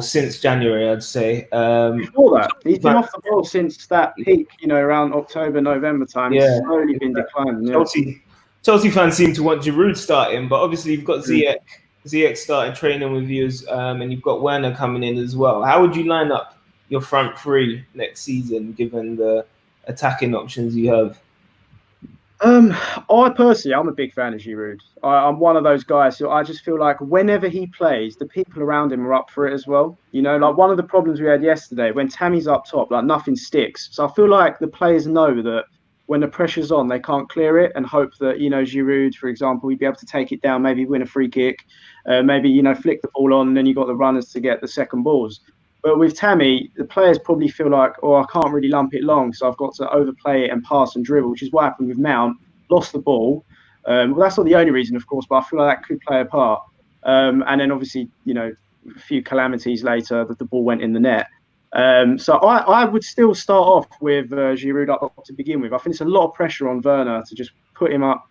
since January, I'd say. Before that, he's been off the boil since that peak, around October, November time. Yeah. He's slowly been declining. Yeah. Chelsea fans seem to want Giroud starting, but obviously you've got Ziyech. Ziyech started training with you, and you've got Werner coming in as well. How would you line up your front three next season, given the attacking options you have? I personally, I'm a big fan of Giroud. I'm one of those guys who I just feel like whenever he plays, the people around him are up for it as well. Like one of the problems we had yesterday, when Tammy's up top, like nothing sticks. So I feel like the players know that when the pressure's on, they can't clear it, and hope that, Giroud, for example, he'd be able to take it down, maybe win a free kick, maybe, flick the ball on, and then you've got the runners to get the second balls. But with Tammy, the players probably feel like, I can't really lump it long, so I've got to overplay it and pass and dribble, which is what happened with Mount. Lost the ball. Well, that's not the only reason, of course, but I feel like that could play a part. And then obviously, a few calamities later that the ball went in the net. So I would still start off with Giroud up to begin with. I think it's a lot of pressure on Werner to just put him up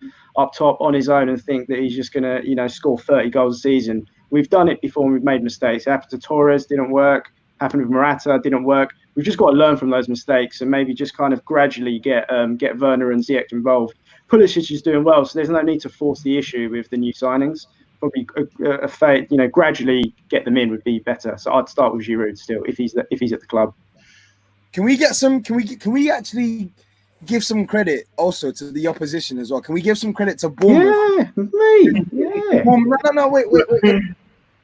top on his own and think that he's just going to, score 30 goals a season. We've done it before and we've made mistakes. It happened to Torres, didn't work. Happened with Morata, didn't work. We've just got to learn from those mistakes and maybe just kind of gradually get Werner and Ziyech involved. Pulisic is doing well, so there's no need to force the issue with the new signings. Probably gradually get them in would be better. So I'd start with Giroud still if he's at the club. Can we actually give some credit also to the opposition as well? Can we give some credit to Bournemouth? Yeah. No, wait.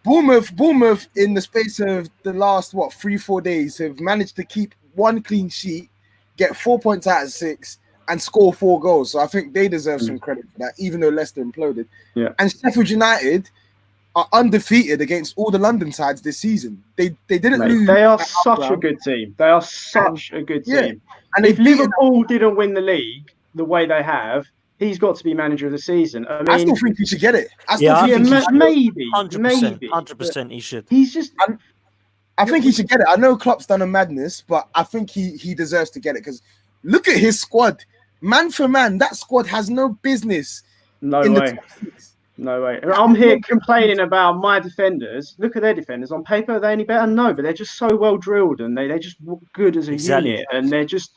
Bournemouth in the space of the last 3-4 days have managed to keep one clean sheet, get 4 points out of 6, and score 4 goals. So I think they deserve some credit for that, even though Leicester imploded. Yeah. And Sheffield United are undefeated against all the London sides this season. They didn't lose. They are such a good team. They are such a good team. And if Liverpool didn't win the league the way they have, he's got to be manager of the season. I mean, I still think he should get it. Maybe 100% he should. He's just. I think he should get it. I know Klopp's done a madness, but I think he deserves to get it because look at his squad, man for man. That squad has no business. No way. No way. I'm here complaining about my defenders. Look at their defenders. On paper, are they any better? No, but they're just so well drilled and they're just good as a unit. And they're just,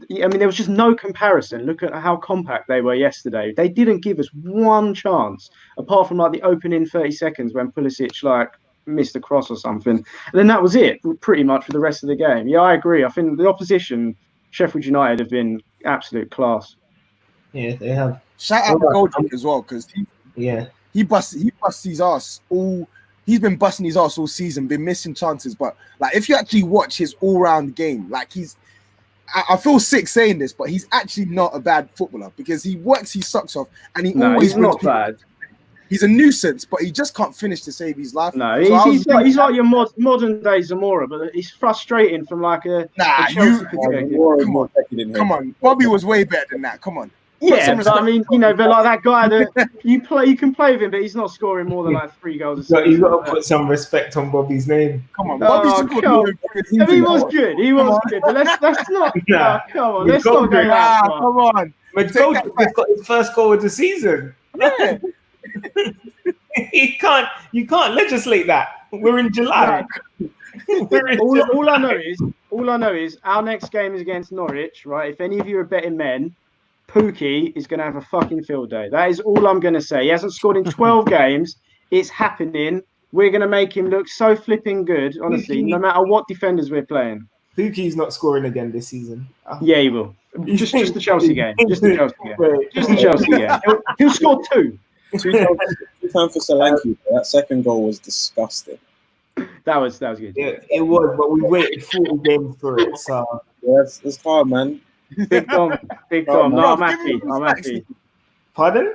I mean, there was just no comparison. Look at how compact they were yesterday. They didn't give us one chance, apart from like the opening 30 seconds when Pulisic missed a cross or something. And then that was it, pretty much for the rest of the game. Yeah, I agree. I think the opposition, Sheffield United, have been absolute class. Yeah, they have. Shout out to Goldrick as well because he busts his ass all. He's been busting his ass all season, been missing chances. But like, if you actually watch his all-round game, like I feel sick saying this, but he's actually not a bad footballer because he works his socks off and he's not bad. He's a nuisance, but he just can't finish to save his life. No, he's like your modern day Zamora, but he's frustrating from like a Chelsea perspective. Come on, Bobby was way better than that. Come on. Yeah, but I mean, but like that guy that you can play with him, but he's not scoring more than like 3 goals a season. You've got to put some respect on Bobby's name. Come on, he was good. He was good, but let's not. Come on, let's not go that far. Come on, Goldrick got his first goal of the season. Yeah. You can't legislate that. We're in July. All I know is our next game is against Norwich, right? If any of you are betting men, Pookie is going to have a fucking field day. That is all I'm going to say. He hasn't scored in 12 games. It's happening. We're going to make him look so flipping good, honestly, no matter what defenders we're playing. Pookie's not scoring again this season. Yeah, he will. Just the Chelsea game. Just the Chelsea game. He'll score 2. 2 times for Solanke. That second goal was disgusting. That was good. Yeah, it was, but we waited 40 games for it. So it's hard, man. Big Tom. No, I'm happy. Pardon?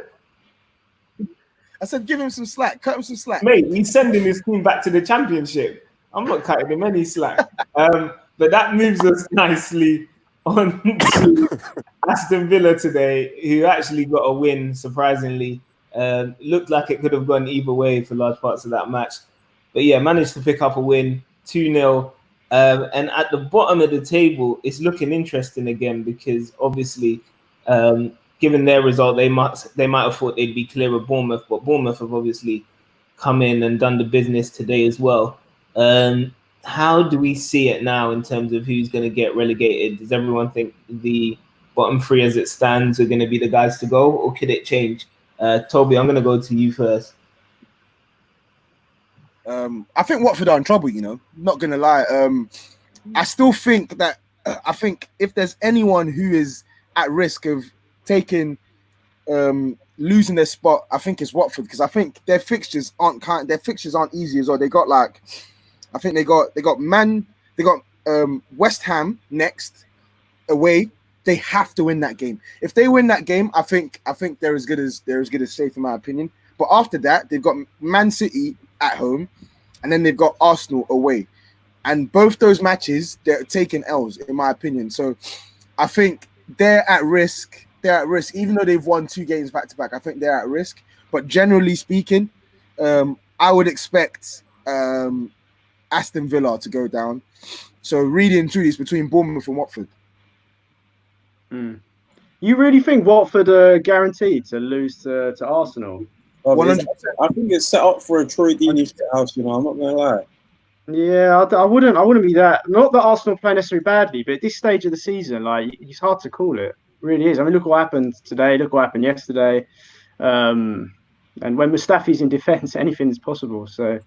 I said, give him some slack. Cut him some slack, mate. He's sending his team back to the Championship. I'm not cutting him any slack. But that moves us nicely on to Aston Villa today, who actually got a win, surprisingly. Looked like it could have gone either way for large parts of that match. But yeah, managed to pick up a win, 2-0. And at the bottom of the table, it's looking interesting again because obviously, given their result, they might have thought they'd be clear of Bournemouth, but Bournemouth have obviously come in and done the business today as well. How do we see it now in terms of who's going to get relegated? Does everyone think the bottom 3 as it stands are going to be the guys to go, or could it change? Tobi, I'm going to go to you first. I think Watford are in trouble, not going to lie. I still think that if there's anyone who is at risk of losing their spot, I think it's Watford, because I think their fixtures aren't easy as well. They got they got West Ham next away. They have to win that game. If they win that game, I think they're as good as safe in my opinion. But after that, they've got Man City at home, and then they've got Arsenal away. And both those matches, they're taking L's, in my opinion. So I think they're at risk. Even though they've won 2 games back-to-back, I think they're at risk. But generally speaking, I would expect Aston Villa to go down. So really and truly, it's between Bournemouth and Watford. You really think Watford are guaranteed to lose to Arsenal? 100%. I think it's set up for a Troy Deeney house. I'm not gonna lie. Yeah, I wouldn't be that. Not that Arsenal play necessarily badly, but at this stage of the season, like, it's hard to call it. It really is. I mean, look what happened today. Look what happened yesterday. And when Mustafi's in defence, anything's possiit. So,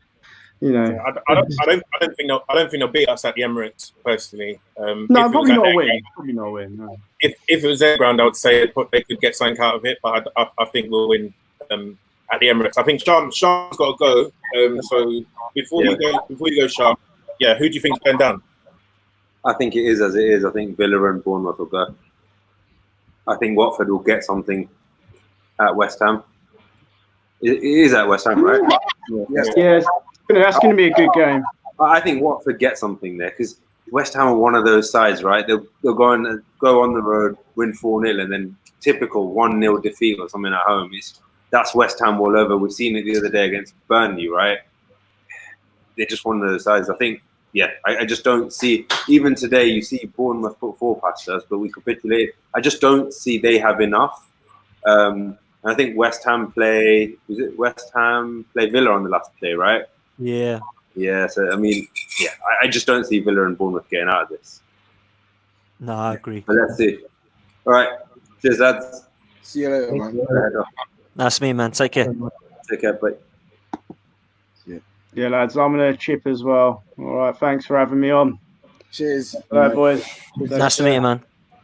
I don't think they'll beat us at the Emirates personally. No, probably not win. Probably not win. No. If it was their ground, I would say they could get something out of it, but I think we'll win at the Emirates. I think Sean's got to go. So before you go, Sean, who do you think's going down? I think it is as it is. I think Villa and Bournemouth will go. I think Watford will get something at West Ham. It is at West Ham, right? Yeah, that's going to be a good game. I think Watford get something there because West Ham are one of those sides, right? They'll go on the road, win 4-0, and then typical 1-0 defeat or something at home. That's West Ham all over. We've seen it the other day against Burnley, right? They're just one of those sides. I think, I just don't see. Even today, you see Bournemouth put 4 past us, but we capitulate. I just don't see they have enough. I think West Ham play Villa on the last day, right? Yeah. Yeah, so I mean, I just don't see Villa and Bournemouth getting out of this. No, I agree. But let's see. All right. Cheers, lads. See you later, man. That's me, man. Take care. Take care, bye. Yeah, lads, I'm going to chip as well. All right, thanks for having me on. Cheers. All right, boys. Nice to meet you, man.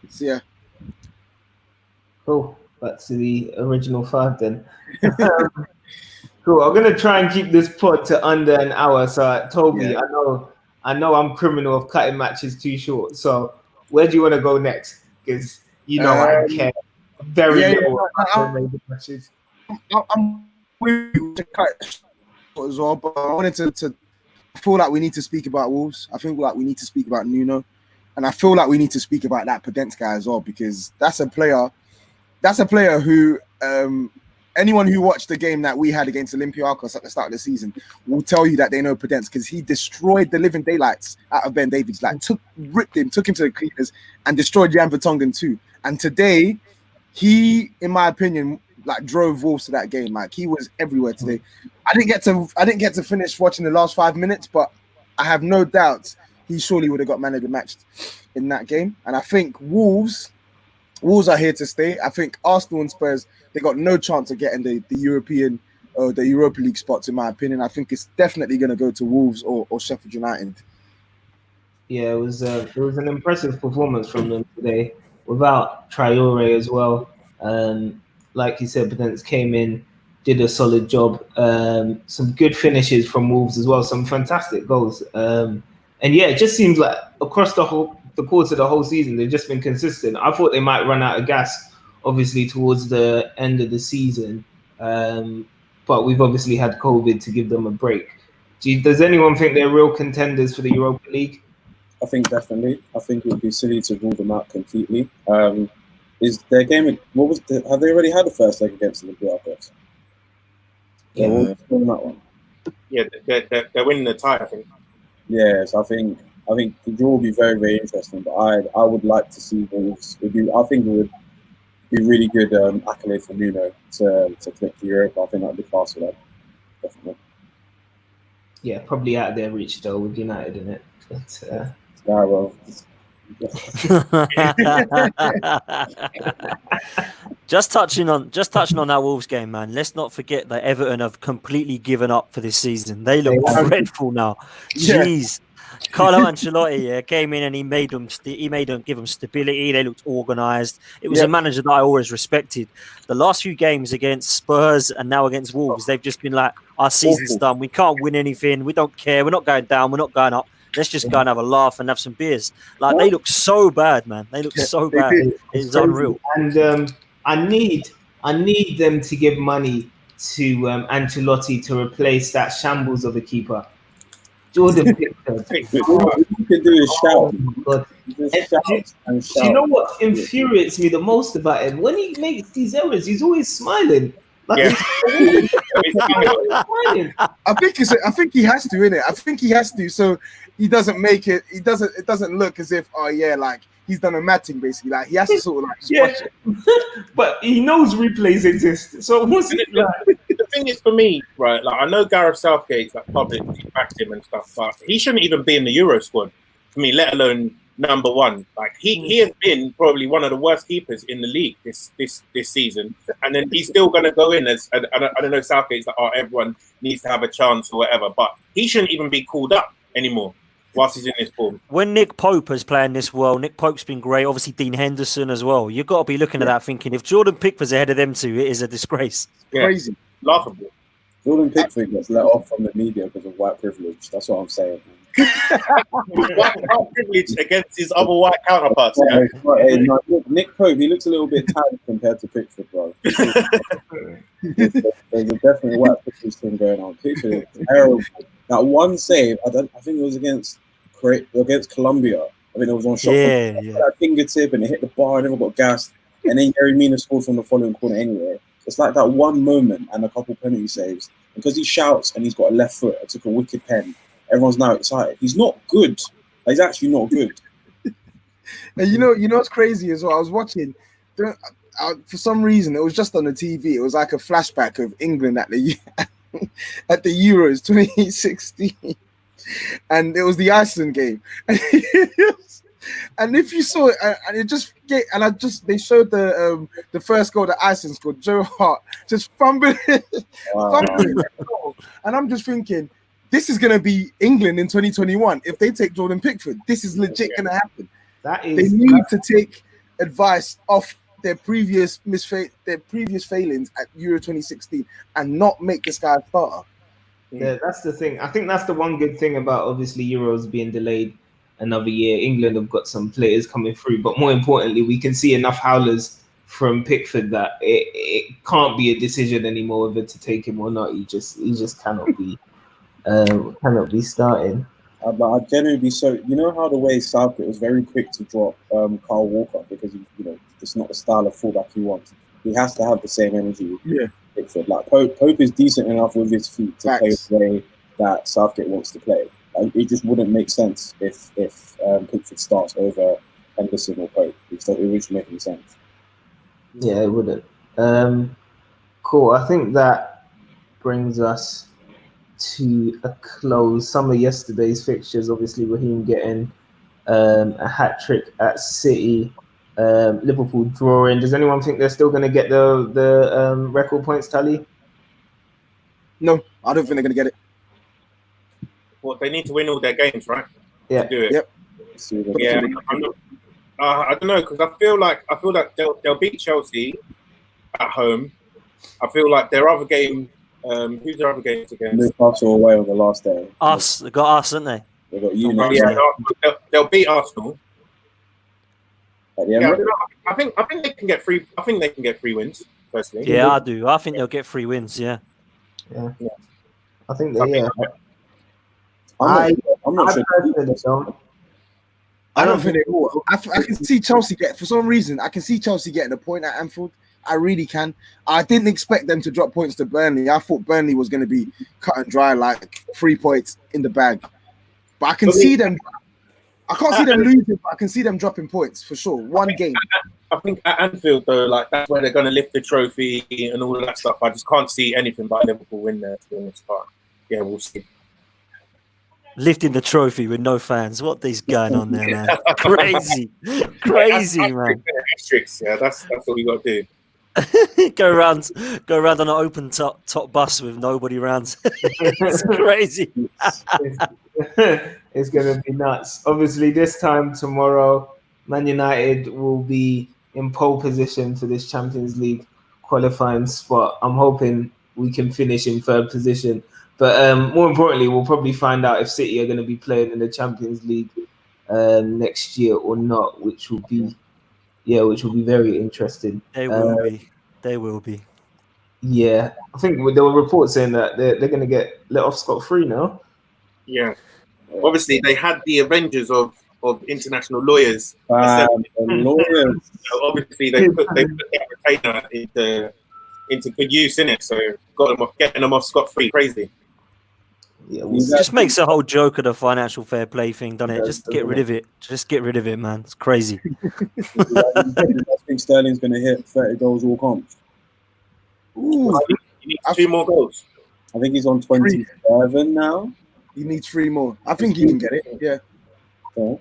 See ya. Cool. Back to the original 5 then. Cool. I'm gonna try and keep this pod to under an hour. So, Tobi, Yeah. I know I'm criminal of cutting matches too short. So, where do you want to go next? Because I care very little about the matches. I'm with you to cut it short as well, but I wanted to feel like we need to speak about Wolves. I feel like we need to speak about Nuno, and I feel like we need to speak about that Podence guy as well, because that's a player who anyone who watched the game that we had against Olympiacos at the start of the season will tell you that they know Podence, because he destroyed the living daylights out of Ben Davies. Like, ripped him, took him to the cleaners, and destroyed Jan Vertonghen too. And today, he, in my opinion, like, drove Wolves to that game. Like, he was everywhere today. I didn't get to finish watching the last 5 minutes, but I have no doubt he surely would have got man of the match in that game. And I think Wolves are here to stay. I think Arsenal and Spurs, they got no chance of getting the European or the Europa League spots, in my opinion. I think it's definitely going to go to Wolves or Sheffield United. Yeah, it was an impressive performance from them today, without Traore as well. Like you said, Podence came in, did a solid job. Some good finishes from Wolves as well, some fantastic goals. And yeah, it just seems like across the course of the whole season, they've just been consistent. I thought they might run out of gas, obviously, towards the end of the season. But we've obviously had COVID to give them a break. Does anyone think they're real contenders for the Europa League? I think definitely. I think it would be silly to rule them out completely. Is their game? Have they already had the first leg against Olympiacos? Yeah, won that one. Yeah, they're winning the tie, I think. Yes, I think the draw will be very, very interesting. But I would like to see Wolves. I think it would be really good accolade for Nuno to click for Europe. I think that would be fast for them. Definitely. Yeah, probably out of their reach though with United in it. But, Just touching on that Wolves game, man. Let's not forget that Everton have completely given up for this season. They look dreadful now. Jeez. Carlo Ancelotti came in and he made them give them stability. They looked organised. It was a manager that I always respected. The last few games against Spurs and now against Wolves, they've just been like, our season's done. We can't win anything. We don't care. We're not going down. We're not going up. Let's just go and have a laugh and have some beers. Like, they look so bad, man. They look so bad. It's unreal. And I need them to give money to Ancelotti to replace that shambles of a keeper. Jordan Pickford. All you can do is shout. Do you know what infuriates me the most about him? When he makes these errors, he's always smiling. Like, I think he has to, innit? I think he has to, so he doesn't make it. It doesn't look as if, like he's done a matching basically. Like, he has to sort of like watch it. But he knows replays exist. So what's it like? The thing is, for me, right? Like, I know Gareth Southgate's like publicly backed him and stuff, but he shouldn't even be in the Euro squad for me, let alone number one. Like, he has been probably one of the worst keepers in the league this season, and then he's still going to go in as I don't know. Southgate's like, everyone needs to have a chance or whatever, but he shouldn't even be called up anymore whilst he's in this form. When Nick Pope is playing this well, Nick Pope's been great. Obviously, Dean Henderson as well. You've got to be looking at that thinking, if Jordan Pickford's ahead of them two, it is a disgrace. Yeah. Crazy. Laughable. Jordan Pickford gets let off from the media because of white privilege. That's what I'm saying. white privilege against his other white counterparts. Hey, no, look, Nick Pope, he looks a little bit tired compared to Pickford, bro. There's a definite white privilege thing going on. Pickford is terrible. That one save, I think it was against Colombia. I mean, it was on shot from that fingertip and it hit the bar and everyone got gassed. And then Yerry Mina scored from the following corner anyway. It's like that one moment and a couple penalty saves. Because he shouts and he's got a left foot, I took a wicked pen. Everyone's now excited. He's not good. He's actually not good. And you know what's crazy as well? I was watching, for some reason, it was just on the TV. It was like a flashback of England at the Euros 2016, and it was the Iceland game. And if you saw it, they showed the first goal that Iceland scored. Joe Hart just fumbling, and I'm just thinking, this is going to be England in 2021 if they take Jordan Pickford. This is legit going to happen. They need to take advice off their previous failings at Euro 2016 and not make this guy a starter. Yeah, that's the thing. I think that's the one good thing about obviously Euros being delayed another year. England have got some players coming through, but more importantly, we can see enough howlers from Pickford that it can't be a decision anymore whether to take him or not. He just cannot be. Cannot be starting. I'd generally be so. You know how the way Southgate was very quick to drop Kyle Walker because it's not the style of fullback he wants. He has to have the same energy. Yeah, Pickford. Like Pope is decent enough with his feet to play the way that Southgate wants to play. Like, it just wouldn't make sense if Pickford starts over Henderson or Pope. It wouldn't make any sense. Yeah, it wouldn't. Cool. I think that brings us to a close. Some of yesterday's fixtures, obviously Raheem getting a hat-trick at City, Liverpool drawing. Does anyone think they're still going to get the record points tally? No, I don't think they're going to get it. Well, they need to win all their games, right? Yeah. To do it. Yep. Yeah. I don't know, because I feel like they'll beat Chelsea at home. I feel like their other game. Who's their other games against? Newcastle away on the last day. They got us, didn't they? They got you. They'll beat Arsenal. At the end, I think they can get three. I think they can get 3 wins. Personally, Yeah, I do. I think they'll get 3 wins. Yeah. I think they. Yeah. I'm not sure. I don't think they will. I can see Chelsea for some reason. I can see Chelsea getting a point at Anfield. I really can. I didn't expect them to drop points to Burnley. I thought Burnley was going to be cut and dry, like 3 points in the bag. But I can see them. I can't see them losing, but I can see them dropping points for sure. One game. I think at Anfield, though, like that's where they're going to lift the trophy and all of that stuff. I just can't see anything but Liverpool win there, to be honest. But yeah, we'll see. Lifting the trophy with no fans. What is going on there, man? Crazy, man. Yeah, that's what we got to do. go around on an open top bus with nobody around. It's crazy. It's gonna be nuts. Obviously, this time tomorrow, Man United will be in pole position for this Champions League qualifying spot. I'm hoping we can finish in 3rd position. But more importantly, we'll probably find out if City are going to be playing in the Champions League next year or not, which will be very interesting. They will be. Yeah, I think there were reports saying that they're going to get let off scot-free now. Yeah, obviously they had the Avengers of international lawyers. Lawyers. So obviously they put that retainer into good use in it. So getting them off scot-free, crazy. Yeah, just makes a whole joke of the financial fair play thing, doesn't it? Just get rid of it. Just get rid of it, man. It's crazy. I think Sterling's going to hit 30 goals all comps. Ooh, he needs 2 more goals. I think he's on 27 now. He needs 3 more. I think he can get it. Yeah.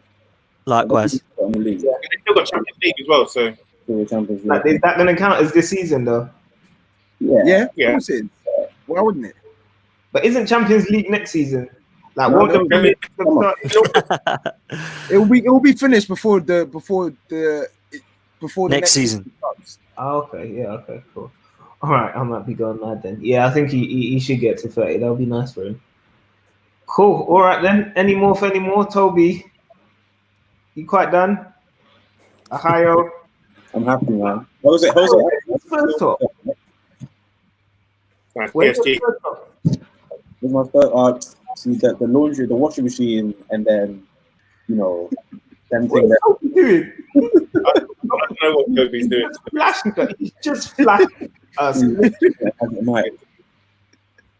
Likewise. They still got Champions League as well, so. Champions League. Like, is that going to count as this season, though? Yeah. Of course it is. Why wouldn't it? But isn't Champions League next season? Like, it will be finished before the next season. starts. Oh, okay. Yeah. Okay. Cool. All right, I might be going mad then. Yeah, I think he should get to 30. That'll be nice for him. Cool. All right then. Any more? Tobi, you quite done? Ahayo. I'm happy, man. How's it? First top. Where's PSG? With my first, see the laundry, the washing machine, and then them thing that. What are you doing? I don't know what Tobi's doing. He's just flashing us.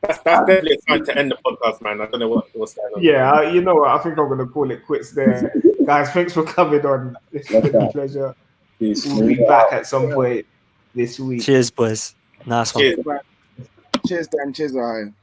That's definitely a sign to end the podcast, man. I don't know what's going on. Yeah, you know what? I think I'm going to call it quits there. Guys, thanks for coming on. It's been a pleasure. Peace. We'll be back at some point this week. Cheers, boys. Nice one. Cheers. Cheers, Dan. Cheers, Ryan.